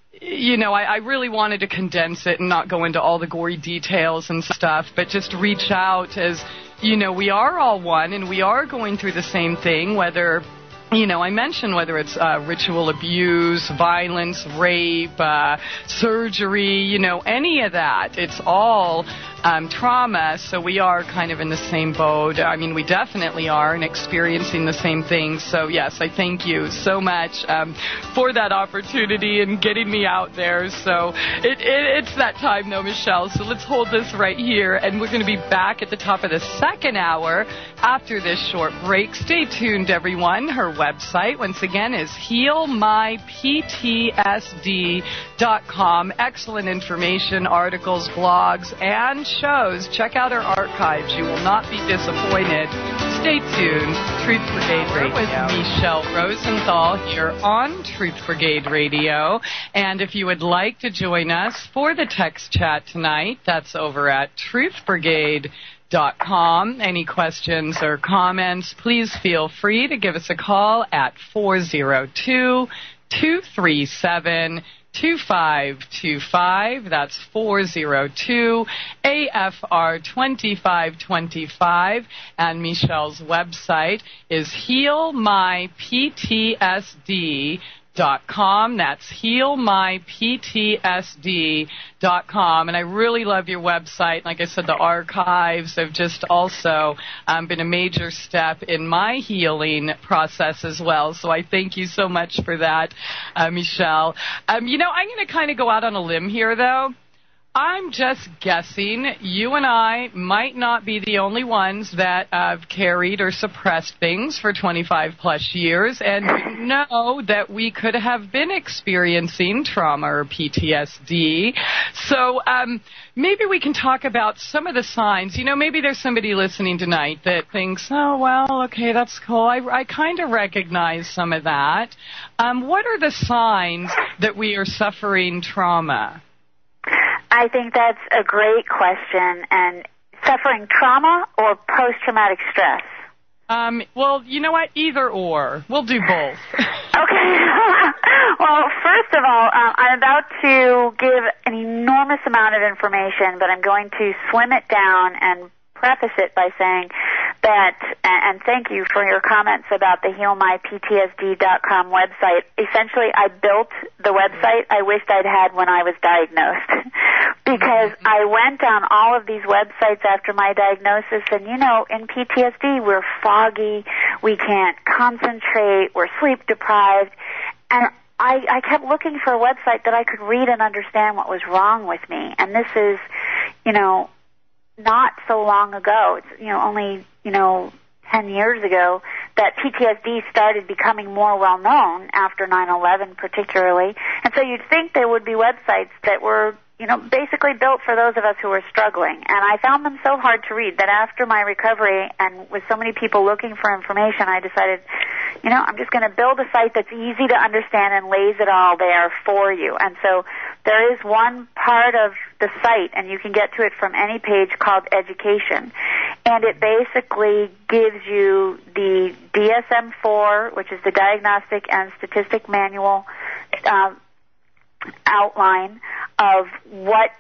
really wanted to condense it and not go into all the gory details and stuff, but just reach out as, you know, we are all one, and we are going through the same thing, whether, you know, I mentioned whether it's ritual abuse, violence, rape, surgery, you know, any of that. It's all trauma, so we are kind of in the same boat. I mean, we definitely are, and experiencing the same things. So, yes, I thank you so much for that opportunity and getting me out there. So it's that time, though, Michelle. So let's hold this right here, and we're going to be back at the top of the second hour after this short break. Stay tuned, everyone. Her website, once again, is healmyptsd.com. Excellent information, articles, blogs, and shows. Check out our archives. You will not be disappointed. Stay tuned. Truth Brigade Radio with Michele Rosenthal here on Truth Brigade Radio. And if you would like to join us for the text chat tonight, that's over at truthbrigade.com. Any questions or comments, please feel free to give us a call at 402-237-2525. That's 402-AFR-2525. And Michelle's website is healmyptsd.com. That's healmyptsd.com. And I really love your website. Like I said, the archives have just also been a major step in my healing process as well. So I thank you so much for that, Michele. You know, I'm going to kind of go out on a limb here, though. I'm just guessing. You and I might not be the only ones that have carried or suppressed things for 25 plus years, and we know that we could have been experiencing trauma or PTSD. So maybe we can talk about some of the signs. You know, maybe there's somebody listening tonight that thinks, oh, well, okay, that's cool. I kind of recognize some of that. What are the signs that we are suffering trauma? I think that's a great question. And suffering trauma or post-traumatic stress? Well, you know what? Either or. We'll do both. Okay. Well, first of all, I'm about to give an enormous amount of information, but I'm going to slim it down and preface it by saying that, and thank you for your comments about the HealMyPTSD.com website. Essentially, I built the website I wished I'd had when I was diagnosed because I went on all of these websites after my diagnosis, and, you know, in PTSD, we're foggy, we can't concentrate, we're sleep deprived, and I kept looking for a website that I could read and understand what was wrong with me, and this is, you know, not so long ago. It's, you know, only, 10 years ago that PTSD started becoming more well known after 9/11 particularly. And so you'd think there would be websites that were, basically built for those of us who were struggling. And I found them so hard to read that after my recovery and with so many people looking for information, I decided, I'm just going to build a site that's easy to understand and lays it all there for you. And so there is one part of the site, and you can get to it from any page, called Education. And it basically gives you the DSM-4, which is the Diagnostic and Statistic Manual outline of what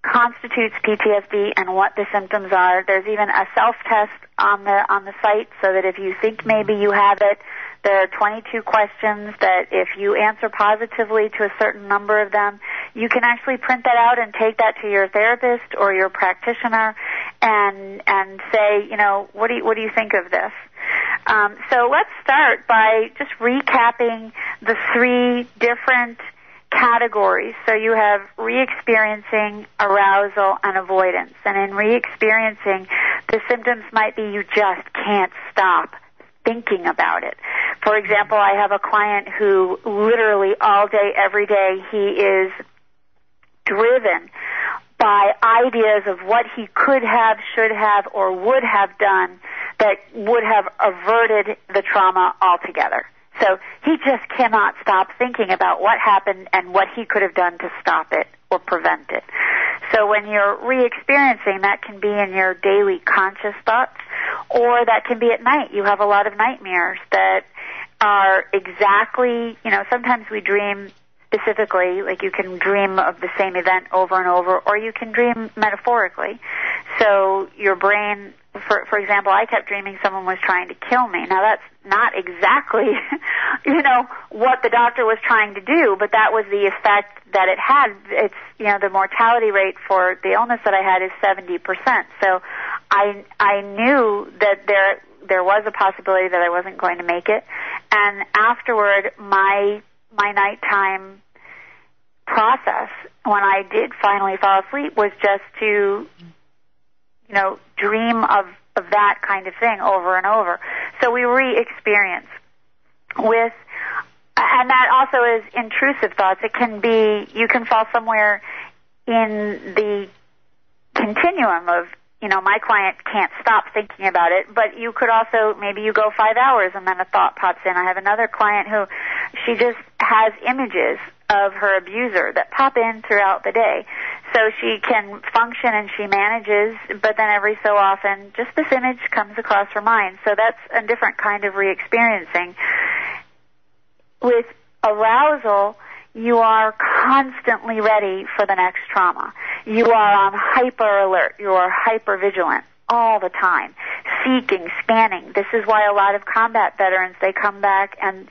constitutes PTSD and what the symptoms are. There's even a self-test on the site, so that if you think maybe you have it, there are 22 questions that if you answer positively to a certain number of them, you can actually print that out and take that to your therapist or your practitioner and say, what do you think of this? So let's start by just recapping the three different categories. So you have re-experiencing, arousal, and avoidance. And in re-experiencing, the symptoms might be you just can't stop thinking about it. For example, I have a client who literally all day, every day, he is driven by ideas of what he could have, should have, or would have done that would have averted the trauma altogether. So he just cannot stop thinking about what happened and what he could have done to stop it or prevent it. So when you're re-experiencing, that can be in your daily conscious thoughts, or that can be at night. You have a lot of nightmares that are exactly, sometimes we dream specifically, like you can dream of the same event over and over, or you can dream metaphorically. So your brain, for example, I kept dreaming someone was trying to kill me. Now that's not exactly, what the doctor was trying to do, but that was the effect that it had. It's, the mortality rate for the illness that I had is 70%. So I knew that there was a possibility that I wasn't going to make it. And afterward, my nighttime process, when I did finally fall asleep, was just to, dream of that kind of thing over and over. So we re-experience with, and that also is intrusive thoughts. It can be, you can fall somewhere in the continuum of, my client can't stop thinking about it, but you could also, maybe you go 5 hours and then a thought pops in. I have another client who, she just has images of her abuser that pop in throughout the day. So she can function and she manages, but then every so often, just this image comes across her mind. So that's a different kind of re-experiencing. With arousal, you are constantly ready for the next trauma. You are on hyper alert. You are hyper vigilant all the time, seeking, scanning. This is why a lot of combat veterans, they come back and,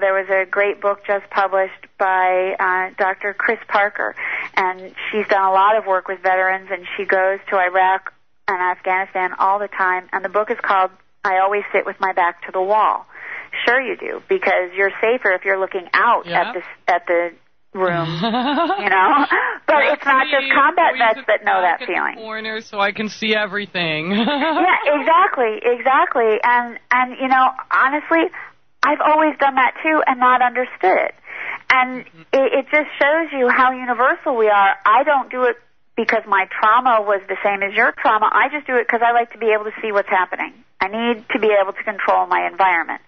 there was a great book just published by Dr. Chris Parker, and she's done a lot of work with veterans, and she goes to Iraq and Afghanistan all the time, and the book is called I Always Sit With My Back to the Wall. Sure you do, because you're safer if you're looking out at the room, you know. But it's not just combat vets that know that feeling. Corner so I can see everything. Yeah, exactly. And you know, honestly, I've always done that too and not understood it. And it just shows you how universal we are. I don't do it because my trauma was the same as your trauma. I just do it because I like to be able to see what's happening. I need to be able to control my environment.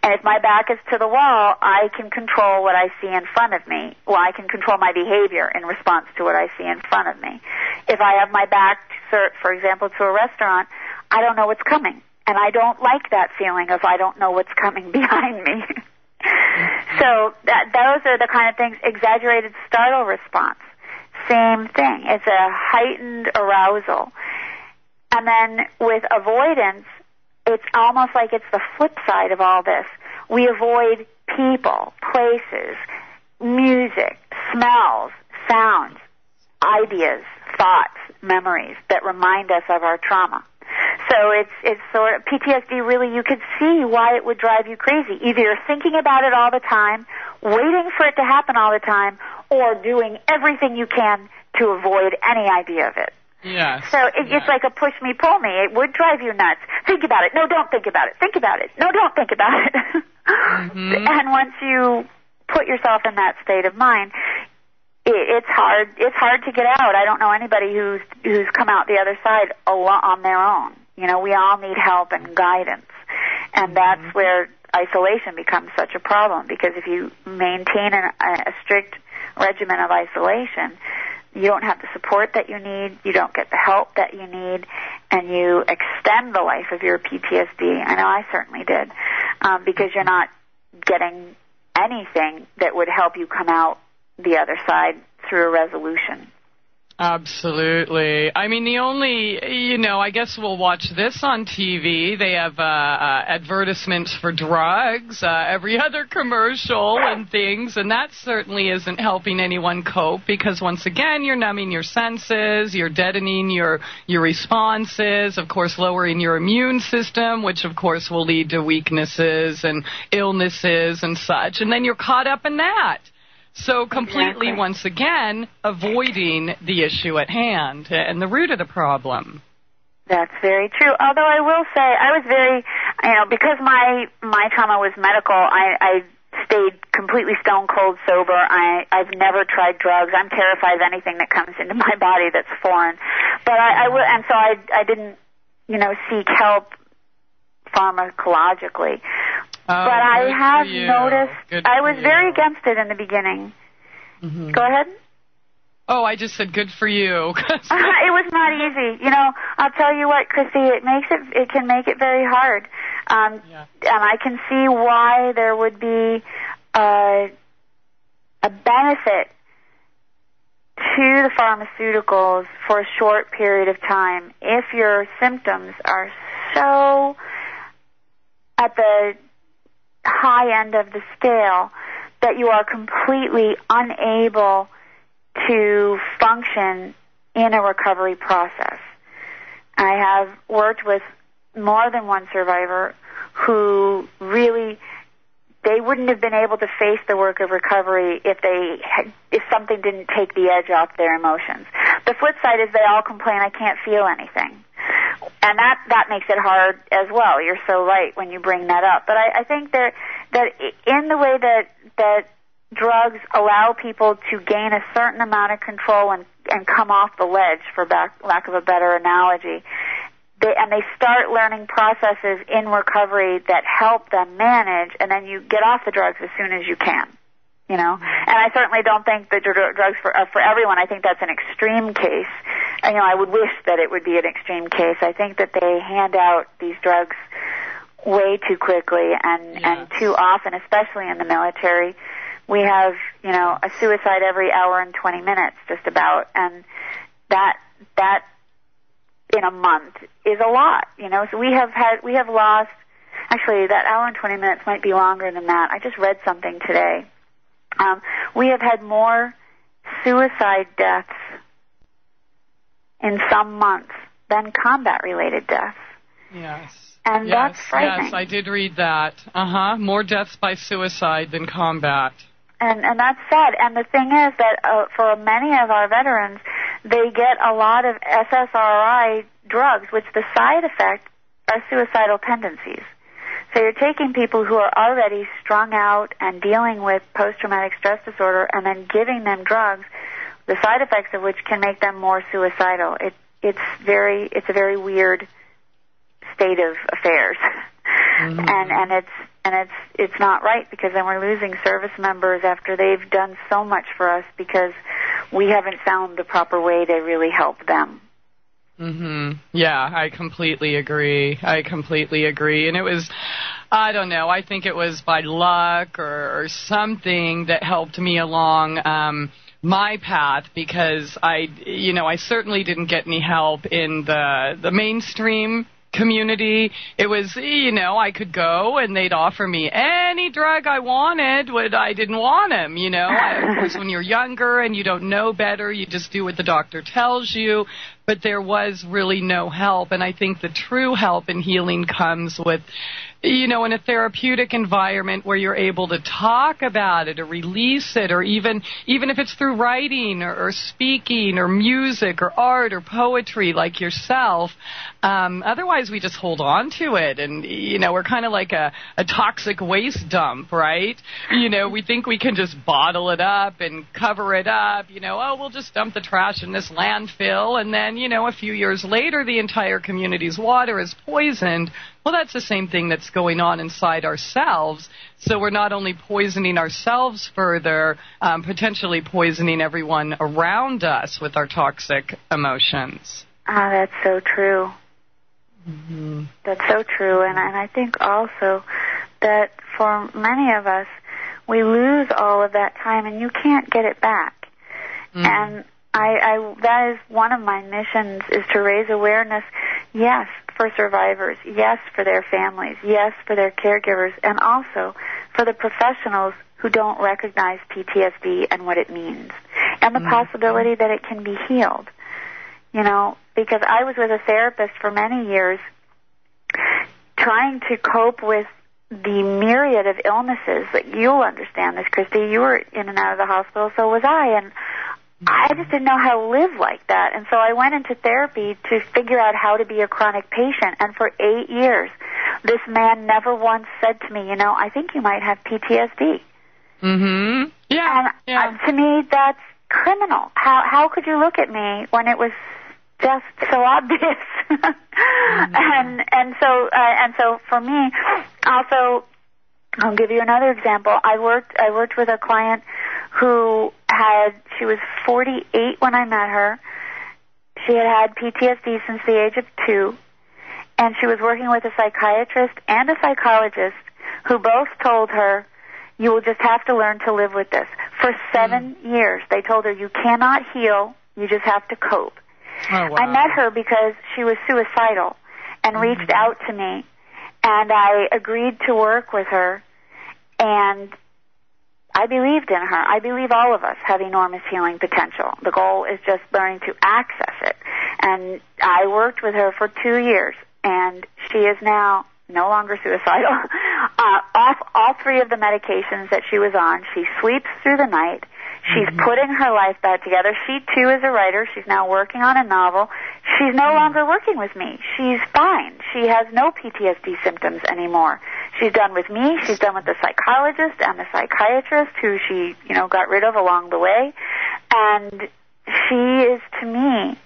And if my back is to the wall, I can control what I see in front of me. Well, I can control my behavior in response to what I see in front of me. If I have my back, for example, to a restaurant, I don't know what's coming. And I don't like that feeling of I don't know what's coming behind me. So those are the kind of things. Exaggerated startle response, same thing. It's a heightened arousal. And then with avoidance, it's almost like it's the flip side of all this. We avoid people, places, music, smells, sounds, ideas, thoughts, memories that remind us of our trauma. So it's sort of PTSD. Really, you could see why it would drive you crazy. Either you're thinking about it all the time, waiting for it to happen all the time, or doing everything you can to avoid any idea of it. Yes. So it's like a push me, pull me. It would drive you nuts. Think about it. No, don't think about it. Think about it. No, don't think about it. And once you put yourself in that state of mind, it's hard. It's hard to get out. I don't know anybody who's come out the other side on their own. You know, we all need help and guidance, and that's where isolation becomes such a problem. Because if you maintain a strict regimen of isolation, you don't have the support that you need, you don't get the help that you need, and you extend the life of your PTSD. I know I certainly did, because you're not getting anything that would help you come out the other side through a resolution. Absolutely. I mean, the only, I guess we'll watch this on TV. They have advertisements for drugs, every other commercial and things, and that certainly isn't helping anyone cope because, once again, you're numbing your senses, you're deadening your responses, of course, lowering your immune system, which, of course, will lead to weaknesses and illnesses and such, and then you're caught up in that. So completely, once again, avoiding the issue at hand and the root of the problem. That's very true. Although I will say, I was very, because my trauma was medical, I stayed completely stone cold sober. I've never tried drugs. I'm terrified of anything that comes into my body that's foreign. But I didn't, seek help pharmacologically. Oh, but I have noticed, I was very against it in the beginning. Go ahead. Oh, I just said good for you. It was not easy. I'll tell you what, Christie, it can make it very hard. And I can see why there would be a benefit to the pharmaceuticals for a short period of time if your symptoms are so at the high end of the scale that you are completely unable to function in a recovery process. I have worked with more than one survivor who really, they wouldn't have been able to face the work of recovery if something didn't take the edge off their emotions. The flip side is they all complain, I can't feel anything. And that makes it hard as well. You're so right when you bring that up. But I think that in the way that drugs allow people to gain a certain amount of control and come off the ledge, for lack of a better analogy, they start learning processes in recovery that help them manage, and then you get off the drugs as soon as you can. And I certainly don't think that drugs are for everyone. I think that's an extreme case. I would wish that it would be an extreme case. I think that they hand out these drugs way too quickly and too often, especially in the military. We have, a suicide every hour and 20 minutes, just about, and that in a month is a lot. So we have lost. Actually, that hour and 20 minutes might be longer than that. I just read something today. We have had more suicide deaths in some months than combat-related deaths. Yes. And that's frightening. Yes, I did read that. More deaths by suicide than combat. And that's sad. And the thing is that for many of our veterans, they get a lot of SSRI drugs, which the side effect are suicidal tendencies. So you're taking people who are already strung out and dealing with post-traumatic stress disorder and then giving them drugs, the side effects of which can make them more suicidal. It's a very weird state of affairs. Mm-hmm. And it's not right, because then we're losing service members after they've done so much for us because we haven't found the proper way to really help them. Mhm. Yeah, I completely agree. And it was, I don't know, I think it was by luck or something that helped me along my path, because I certainly didn't get any help in the mainstream community. It was, I could go and they'd offer me any drug I wanted, but I didn't want them, Of course, when you're younger and you don't know better, you just do what the doctor tells you. But there was really no help. And I think the true help and healing comes with, in a therapeutic environment where you're able to talk about it or release it, or even if it's through writing or speaking or music or art or poetry like yourself. Otherwise, we just hold on to it. And, we're kind of like a toxic waste dump, right? We think we can just bottle it up and cover it up. We'll just dump the trash in this landfill. And then, a few years later, the entire community's water is poisoned. Well, that's the same thing that's going on inside ourselves. So we're not only poisoning ourselves further, potentially poisoning everyone around us with our toxic emotions. That's so true. Mm-hmm. That's so true. And I think also that for many of us, we lose all of that time and you can't get it back. Mm. And that is one of my missions, is to raise awareness, yes, for survivors, yes, for their families, yes, for their caregivers, and also for the professionals who don't recognize PTSD and what it means, and the possibility that it can be healed. Because I was with a therapist for many years trying to cope with the myriad of illnesses that you'll understand this, Christie. You were in and out of the hospital, so was I, and I just didn't know how to live like that. And so I went into therapy to figure out how to be a chronic patient. And for 8 years, this man never once said to me, I think you might have PTSD. Mm-hmm. Yeah. And to me, that's criminal. How could you look at me when it was just so obvious? And so for me, also, I'll give you another example. I worked with a client who she was 48 when I met her. She had PTSD since the age of 2, and she was working with a psychiatrist and a psychologist who both told her, you will just have to learn to live with this. For 7 years, they told her, you cannot heal, you just have to cope. Oh, wow. I met her because she was suicidal and reached out to me, and I agreed to work with her, and I believed in her. I believe all of us have enormous healing potential. The goal is just learning to access it. And I worked with her for 2 years, and she is now no longer suicidal. Off all 3 of the medications that she was on. She sleeps through the night. She's putting her life back together. She, too, is a writer. She's now working on a novel. She's no longer working with me. She's fine. She has no PTSD symptoms anymore. She's done with me. She's done with the psychologist and the psychiatrist who she, got rid of along the way. And she is, to me,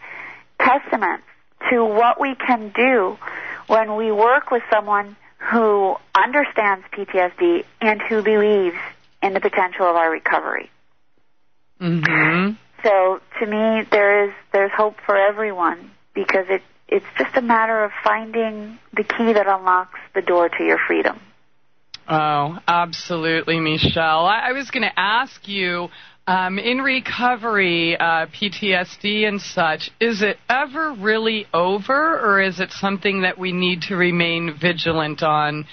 testament to what we can do when we work with someone who understands PTSD and who believes in the potential of our recovery. Mm-hmm. So to me, there's hope for everyone, because it's just a matter of finding the key that unlocks the door to your freedom. Oh, absolutely, Michele. I was going to ask you, in recovery, PTSD and such, is it ever really over, or is it something that we need to remain vigilant on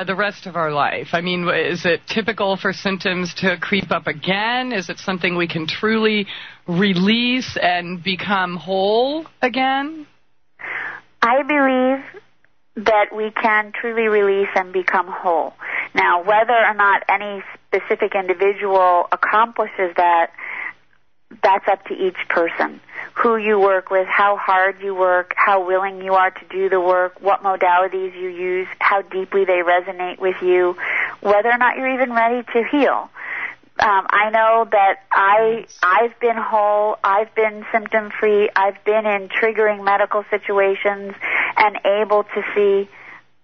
the rest of our life? I mean, is it typical for symptoms to creep up again? Is it something we can truly release and become whole again? I believe that we can truly release and become whole. Now, whether or not any specific individual accomplishes that, that's up to each person. Who you work with, how hard you work, how willing you are to do the work, what modalities you use, how deeply they resonate with you, whether or not you're even ready to heal. I know that I've been whole, I've been symptom-free, I've been in triggering medical situations and able to see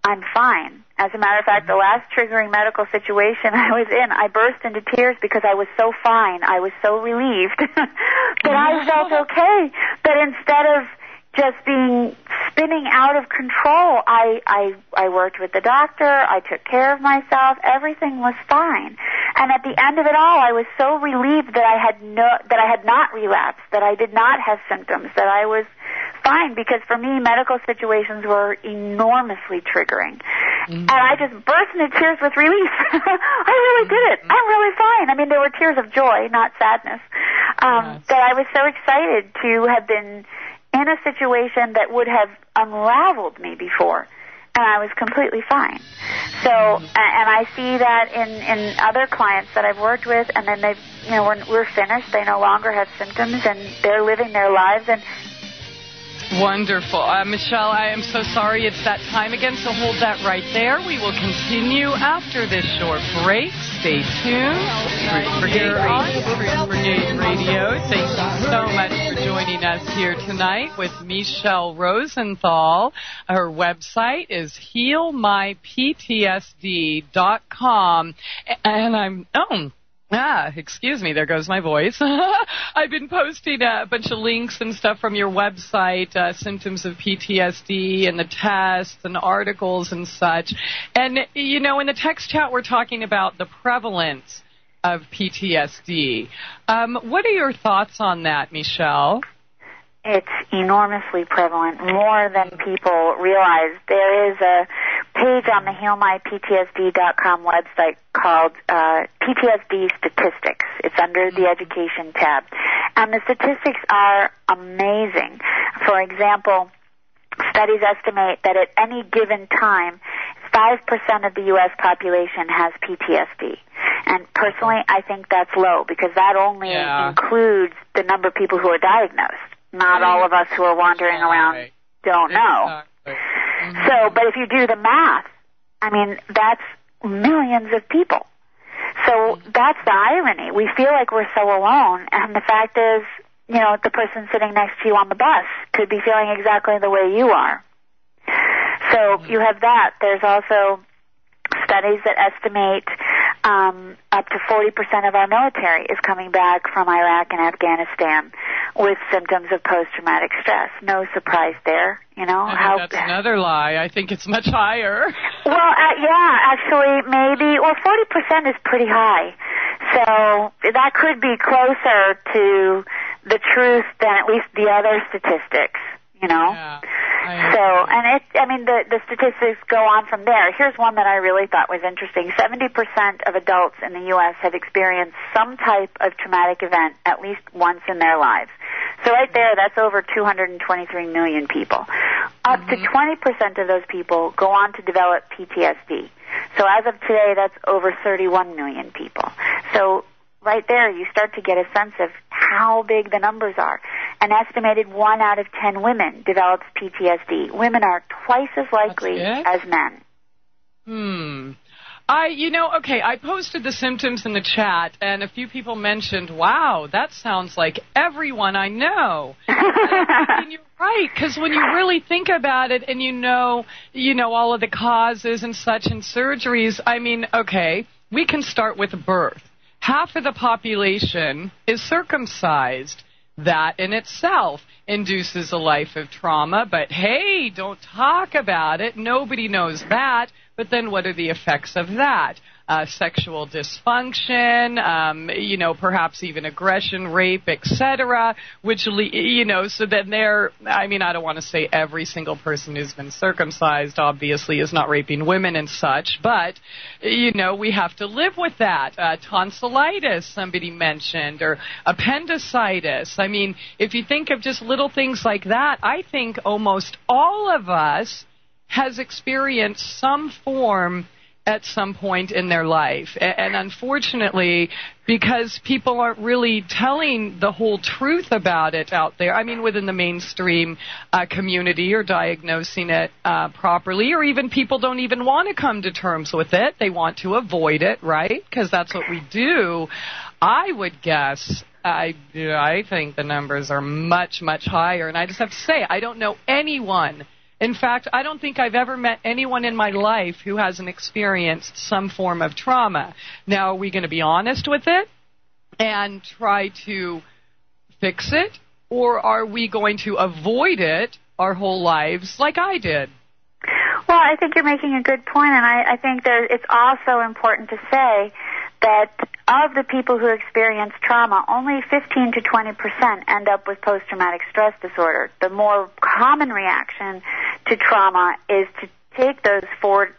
I'm fine. As a matter of fact, the last triggering medical situation I was in, I burst into tears because I was so fine. I was so relieved that I felt okay. But instead of just being spinning out of control, I worked with the doctor. I took care of myself. Everything was fine. And at the end of it all, I was so relieved that I had not relapsed, that I did not have symptoms, that I was fine, because for me, medical situations were enormously triggering. And I just burst into tears with relief. I really did it. I'm really fine. I mean, there were tears of joy, not sadness. That I was so excited to have been in a situation that would have unraveled me before, and I was completely fine. So, and I see that in other clients that I've worked with, and then they've, when we're finished, they no longer have symptoms, and they're living their lives. And wonderful. Michele, I am so sorry it's that time again, so hold that right there. We will continue after this short break. Stay tuned. TruthBrigade Radio. Thank you so much for joining us here tonight with Michele Rosenthal. Her website is healmyptsd.com. And excuse me, there goes my voice. I've been posting a bunch of links and stuff from your website, symptoms of PTSD and the tests and articles and such. And, in the text chat we're talking about the prevalence of PTSD. What are your thoughts on that, Michele? It's enormously prevalent, more than people realize. There is a page on the healmyptsd.com website called PTSD Statistics. It's under the Education tab. And the statistics are amazing. For example, studies estimate that at any given time, 5% of the U.S. population has PTSD. And personally, I think that's low, because that only includes the number of people who are diagnosed. Not all of us who are wandering around don't know. So, but if you do the math, I mean, that's millions of people. So that's the irony. We feel like we're so alone, and the fact is, the person sitting next to you on the bus could be feeling exactly the way you are. So you have that. There's also studies that estimate up to 40% of our military is coming back from Iraq and Afghanistan with symptoms of post-traumatic stress. No surprise there, That's another lie. I think it's much higher. Well, actually, maybe. Well, 40% is pretty high. So that could be closer to the truth than at least the other statistics, Yeah. The statistics go on from there. Here's one that I really thought was interesting. 70% of adults in the U.S. have experienced some type of traumatic event at least once in their lives. So right there, that's over 223 million people. Up to 20% of those people go on to develop PTSD. So as of today, that's over 31 million people. So right there, you start to get a sense of how big the numbers are. An estimated 1 out of 10 women develops PTSD. Women are twice as likely as men. I posted the symptoms in the chat, and a few people mentioned, wow, that sounds like everyone I know. And you're right, because when you really think about it and you know all of the causes and such and surgeries, we can start with birth. Half of the population is circumcised. That in itself induces a life of trauma, but hey, don't talk about it. Nobody knows that. But then what are the effects of that? Sexual dysfunction, perhaps even aggression, rape, etc., which, so then I don't want to say every single person who's been circumcised, obviously, is not raping women and such, but, we have to live with that. Tonsillitis, somebody mentioned, or appendicitis. If you think of just little things like that, I think almost all of us has experienced some form at some point in their life. And unfortunately, because people aren't really telling the whole truth about it out there, I mean, within the mainstream community, or diagnosing it properly, or even people don't even want to come to terms with it. They want to avoid it, right? Because that's what we do. I would guess, I think the numbers are much, much higher. And I just have to say, I don't know anyone. In fact, I don't think I've ever met anyone in my life who hasn't experienced some form of trauma. Now, are we going to be honest with it and try to fix it? Or are we going to avoid it our whole lives like I did? Well, I think you're making a good point, and I think it's also important to say that of the people who experience trauma, only 15 to 20% end up with post-traumatic stress disorder. The more common reaction to trauma is to take those 4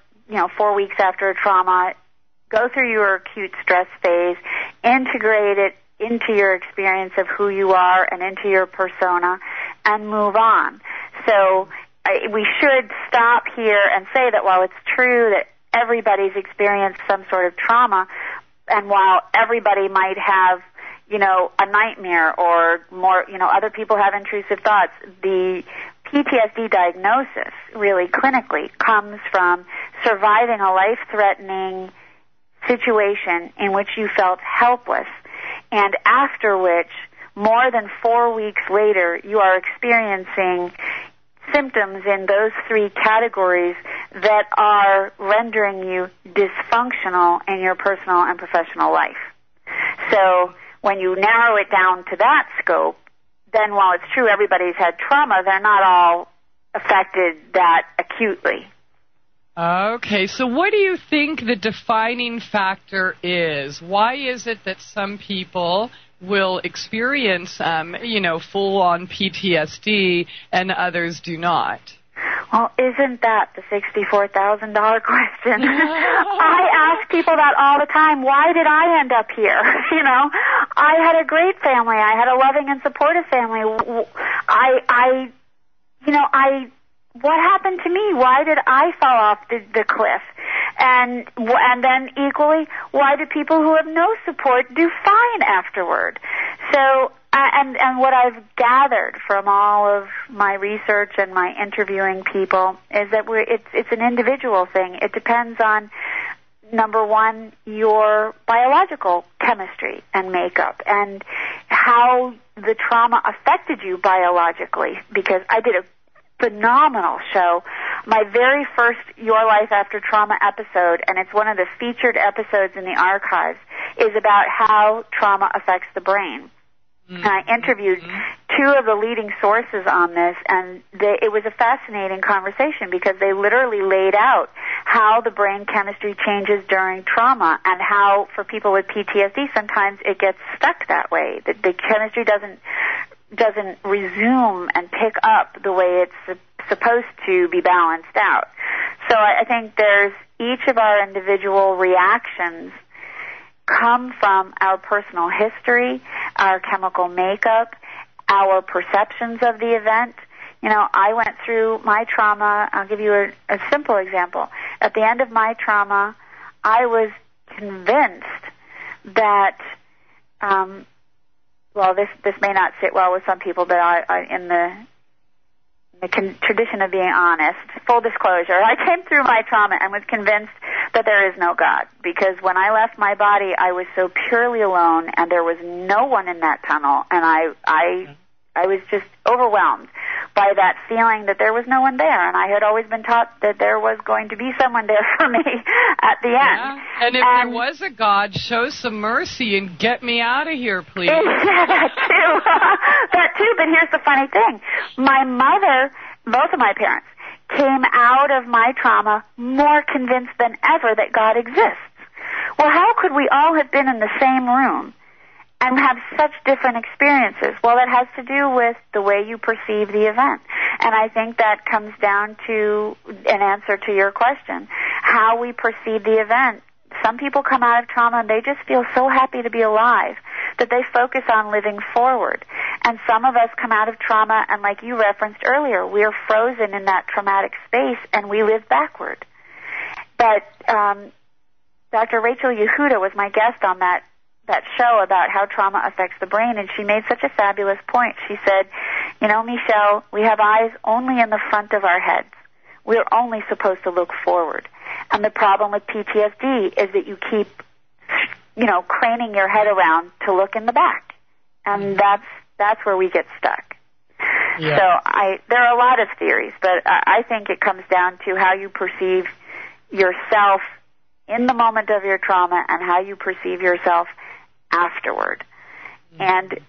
weeks after a trauma, go through your acute stress phase, integrate it into your experience of who you are and into your persona, and move on. So we should stop here and say that while it's true that everybody's experienced some sort of trauma, and while everybody might have, a nightmare or more, other people have intrusive thoughts, the PTSD diagnosis really clinically comes from surviving a life-threatening situation in which you felt helpless, and after which, more than 4 weeks later, you are experiencing symptoms in those 3 categories that are rendering you dysfunctional in your personal and professional life. So when you narrow it down to that scope, then while it's true everybody's had trauma, they're not all affected that acutely. Okay, so what do you think the defining factor is? Why is it that some people will experience, full-on PTSD and others do not? Well, isn't that the $64,000 question? I ask people that all the time. Why did I end up here? I had a great family. I had a loving and supportive family. What happened to me? Why did I fall off the cliff? And then equally, why do people who have no support do fine afterward? So, and what I've gathered from all of my research and my interviewing people is that it's an individual thing. It depends on, number one, your biological chemistry and makeup, and how the trauma affected you biologically, because I did a phenomenal show. My very first Your Life After Trauma episode, and it's one of the featured episodes in the archives, is about how trauma affects the brain. And I interviewed 2 of the leading sources on this, and it was a fascinating conversation because they literally laid out how the brain chemistry changes during trauma, and how for people with PTSD sometimes it gets stuck that way. The chemistry doesn't resume and pick up the way it's supposed to be balanced out. So I think there's each of our individual reactions come from our personal history, our chemical makeup, our perceptions of the event. I went through my trauma. I'll give you a simple example. At the end of my trauma, I was convinced that this may not sit well with some people, but I in the tradition of being honest, full disclosure, I came through my trauma and was convinced that there is no God, because when I left my body, I was so purely alone, and there was no one in that tunnel, and I was just overwhelmed by that feeling that there was no one there, and I had always been taught that there was going to be someone there for me at the end. And if there was a God, show some mercy and get me out of here, please. Yeah, that too, but here's the funny thing. My mother, both of my parents, came out of my trauma more convinced than ever that God exists. Well, how could we all have been in the same room and have such different experiences? Well, it has to do with the way you perceive the event. And I think that comes down to an answer to your question, how we perceive the event. Some people come out of trauma and they just feel so happy to be alive that they focus on living forward. And some of us come out of trauma, and like you referenced earlier, we are frozen in that traumatic space and we live backward. But Dr. Rachel Yehuda was my guest on that show about how trauma affects the brain, and she made such a fabulous point. She said, you know, Michele, we have eyes only in the front of our heads. We're only supposed to look forward. And the problem with PTSD is that you keep, you know, craning your head around to look in the back. And that's where we get stuck. Yeah. So there are a lot of theories, but I think it comes down to how you perceive yourself in the moment of your trauma and how you perceive yourself afterward. And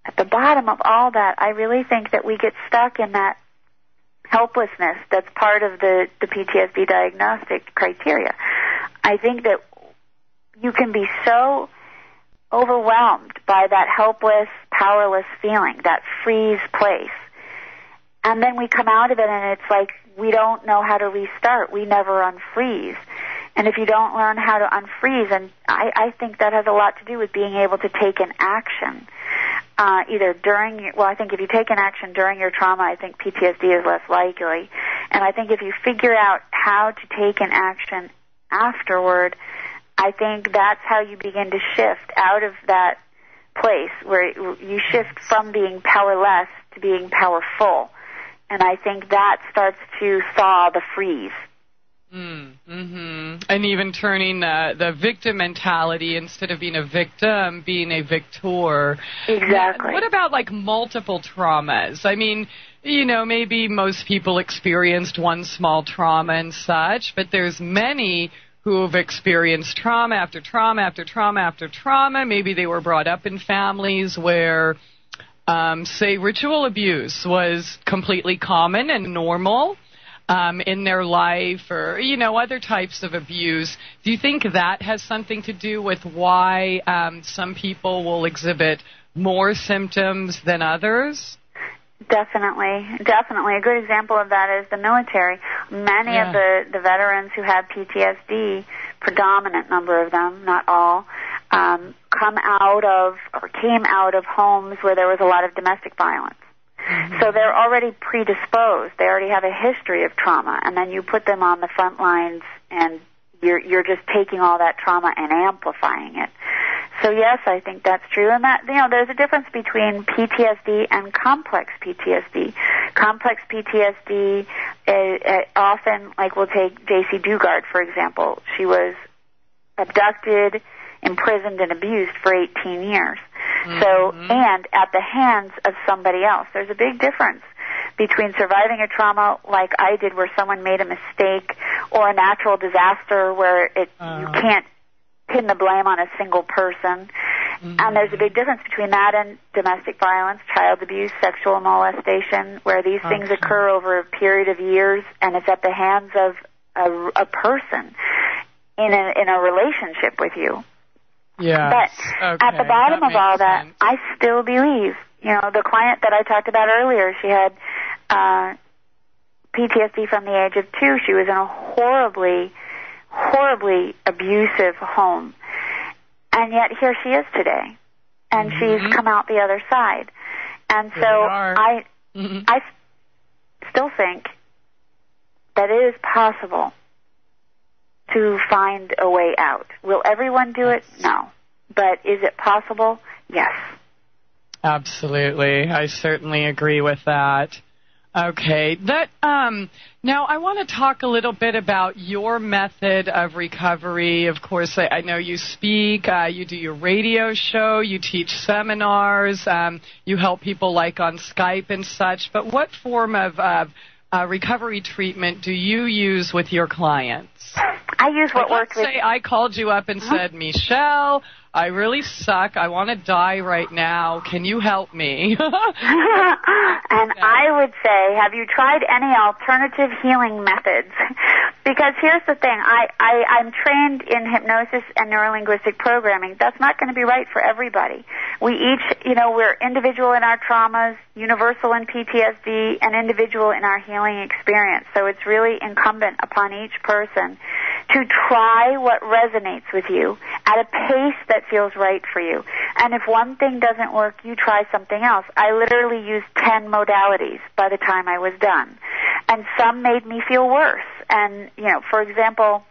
at the bottom of all that, I really think that we get stuck in that helplessness that's part of the PTSD diagnostic criteria. I think that you can be so overwhelmed by that helpless, powerless feeling, that freeze place. And then we come out of it and it's like we don't know how to restart. We never unfreeze. And if you don't learn how to unfreeze, and I think that has a lot to do with being able to take an action, either during, I think if you take an action during your trauma, I think PTSD is less likely. And I think if you figure out how to take an action afterward, I think that's how you begin to shift out of that place where you shift from being powerless to being powerful. And I think that starts to thaw the freeze. And even turning the victim mentality, instead of being a victim, being a victor. Exactly. What about like multiple traumas? I mean, you know, maybe most people experienced one small trauma and such, but there's many who have experienced trauma after trauma after trauma after trauma. Maybe they were brought up in families where, say, ritual abuse was completely common and normal in their life, or, you know, other types of abuse. Do you think that has something to do with why some people will exhibit more symptoms than others? Definitely. A good example of that is the military. Many of the veterans who had PTSD, predominant number of them, not all, came out of homes where there was a lot of domestic violence. So they're already predisposed. They already have a history of trauma, and then you put them on the front lines, and you're just taking all that trauma and amplifying it. So yes, I think that's true, and that, you know, there's a difference between PTSD and complex PTSD. Complex PTSD often, like we'll take J.C. Dugard for example. She was abducted, imprisoned, and abused for 18 years. So, and at the hands of somebody else. There's a big difference between surviving a trauma like I did, where someone made a mistake, or a natural disaster where you can't pin the blame on a single person. And there's a big difference between that and domestic violence, child abuse, sexual molestation, where these things occur over a period of years, and it's at the hands of a person in a relationship with you. Yeah. But at the bottom of all that, I still believe, you know, the client that I talked about earlier, she had PTSD from the age of 2. She was in a horribly, horribly abusive home. And yet here she is today. And she's come out the other side. And so I still think that it is possible to find a way out. Will everyone do it? No. But is it possible? Yes. Absolutely. I certainly agree with that. Okay. Now I want to talk a little bit about your method of recovery. Of course, I know you speak, you do your radio show, you teach seminars, you help people like on Skype and such. But what form of recovery treatment do you use with your clients? I use what works with... Let's say I called you up and said, Michele, I really suck. I want to die right now. Can you help me? And I would say, have you tried any alternative healing methods? Because here's the thing. I'm trained in hypnosis and neurolinguistic programming. That's not going to be right for everybody. We each, you know, we're individual in our traumas, universal in PTSD, and individual in our healing experience. So it's really incumbent upon each person to try what resonates with you at a pace that feels right for you. And if one thing doesn't work, you try something else. I literally used 10 modalities by the time I was done. and some made me feel worse. And, for example,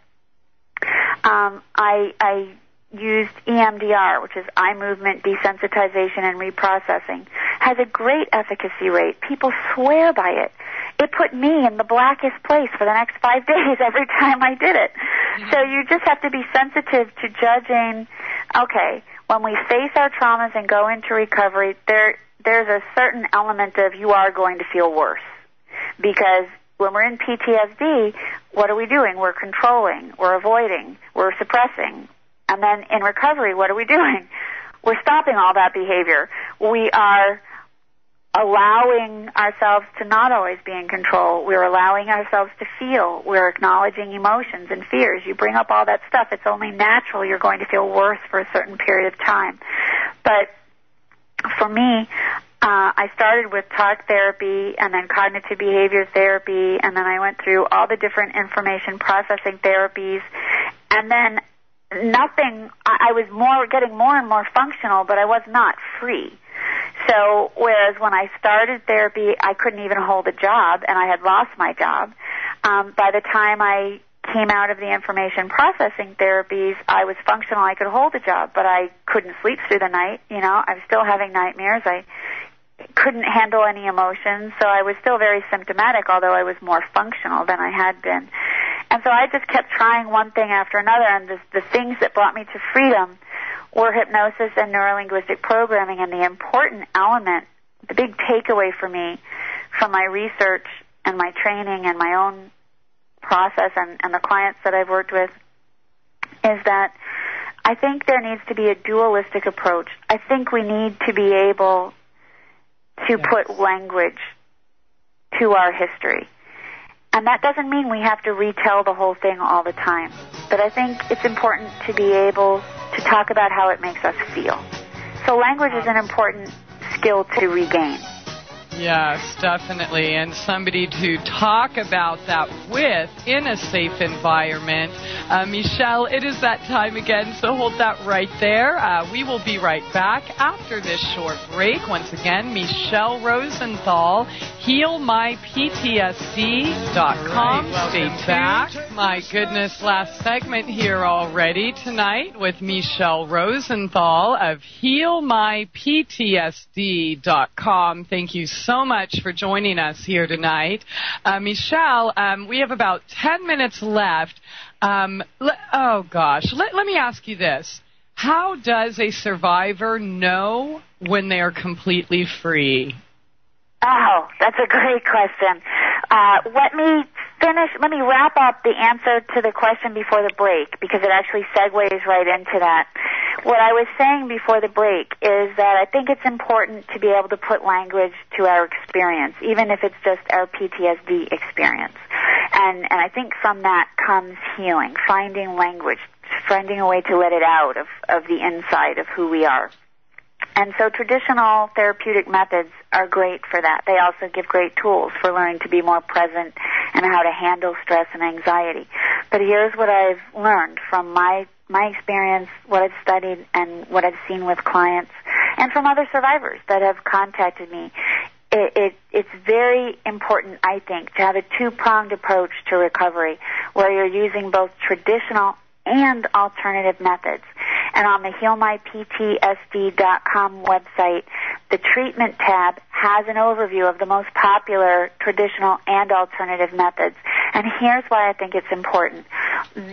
I used EMDR, which is eye movement desensitization and reprocessing, has a great efficacy rate. People swear by it. It put me in the blackest place for the next 5 days every time I did it. So you just have to be sensitive to judging, okay, when we face our traumas and go into recovery, there's a certain element of you are going to feel worse. Because when we're in PTSD, what are we doing? We're controlling, we're avoiding, we're suppressing. And then in recovery, what are we doing? We're stopping all that behavior. We are allowing ourselves to not always be in control. We're allowing ourselves to feel. We're acknowledging emotions and fears. You bring up all that stuff, it's only natural you're going to feel worse for a certain period of time. But for me, I started with talk therapy and then cognitive behavior therapy, and then I went through all the different information processing therapies, and then I was getting more and more functional, but I was not free. So, whereas when I started therapy, I couldn't even hold a job, and I had lost my job. By the time I came out of the information processing therapies, I was functional. I could hold a job, but I couldn't sleep through the night. I was still having nightmares. I couldn't handle any emotions, so I was still very symptomatic, although I was more functional than I had been. And so I just kept trying one thing after another, and the things that brought me to freedom were hypnosis and neurolinguistic programming. And the important element, the big takeaway for me from my research and my training and my own process and the clients that I've worked with, is that I think there needs to be a dualistic approach. I think we need to be able to put language to our history. And that doesn't mean we have to retell the whole thing all the time. But I think it's important to be able to talk about how it makes us feel. So language is an important skill to regain. Yes, definitely. And somebody to talk about that with in a safe environment. Michele, it is that time again, so hold that right there. We will be right back after this short break. Once again, Michele Rosenthal, HealMyPTSD.com. Stay back. My goodness, last segment here already tonight with Michele Rosenthal of HealMyPTSD.com. Thank you so much for joining us here tonight. Michele, we have about 10 minutes left. Let me ask you this. How does a survivor know when they are completely free? Oh, that's a great question. Let me wrap up the answer to the question before the break, because it actually segues right into that. What I was saying before the break is that I think it's important to be able to put language to our experience, even if it's just our PTSD experience. And I think from that comes healing, finding language, finding a way to let it out of the inside of who we are. And so traditional therapeutic methods are great for that. They also give great tools for learning to be more present and how to handle stress and anxiety. But here's what I've learned from my experience, what I've studied, and what I've seen with clients, and from other survivors that have contacted me. It's very important, I think, to have a two-pronged approach to recovery, where you're using both traditional and alternative methods. And on the HealMyPTSD.com website, the treatment tab has an overview of the most popular traditional and alternative methods. And here's why I think it's important.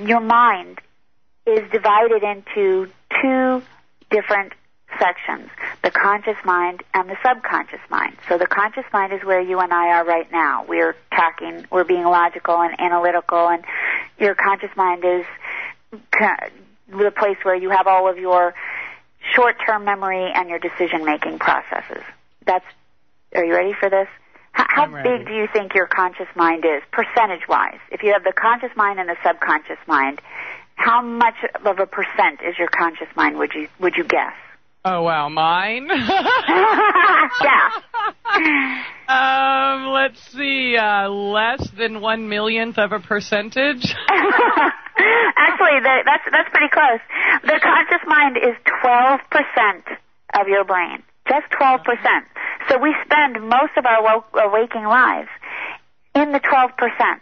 Your mind is divided into two different sections, the conscious mind and the subconscious mind. So the conscious mind is where you and I are right now. We're talking, we're being logical and analytical, and your conscious mind is the place where you have all of your short-term memory and your decision-making processes. Are you ready for this? How big do you think your conscious mind is, percentage-wise? If you have the conscious mind and the subconscious mind, how much of a percent is your conscious mind, would you guess? Oh, wow, mine? Yeah. Let's see, less than 1/1,000,000th of a percentage? Actually, that's pretty close. The conscious mind is 12% of your brain. Just 12%. So we spend most of our waking lives in the 12%.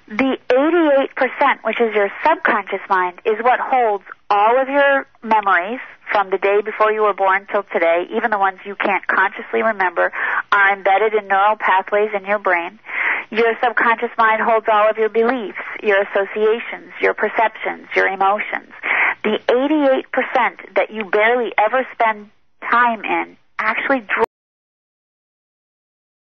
The 88%, which is your subconscious mind, is what holds all of your memories from the day before you were born till today, even the ones you can't consciously remember, are embedded in neural pathways in your brain. Your subconscious mind holds all of your beliefs, your associations, your perceptions, your emotions. The 88% that you barely ever spend time in actually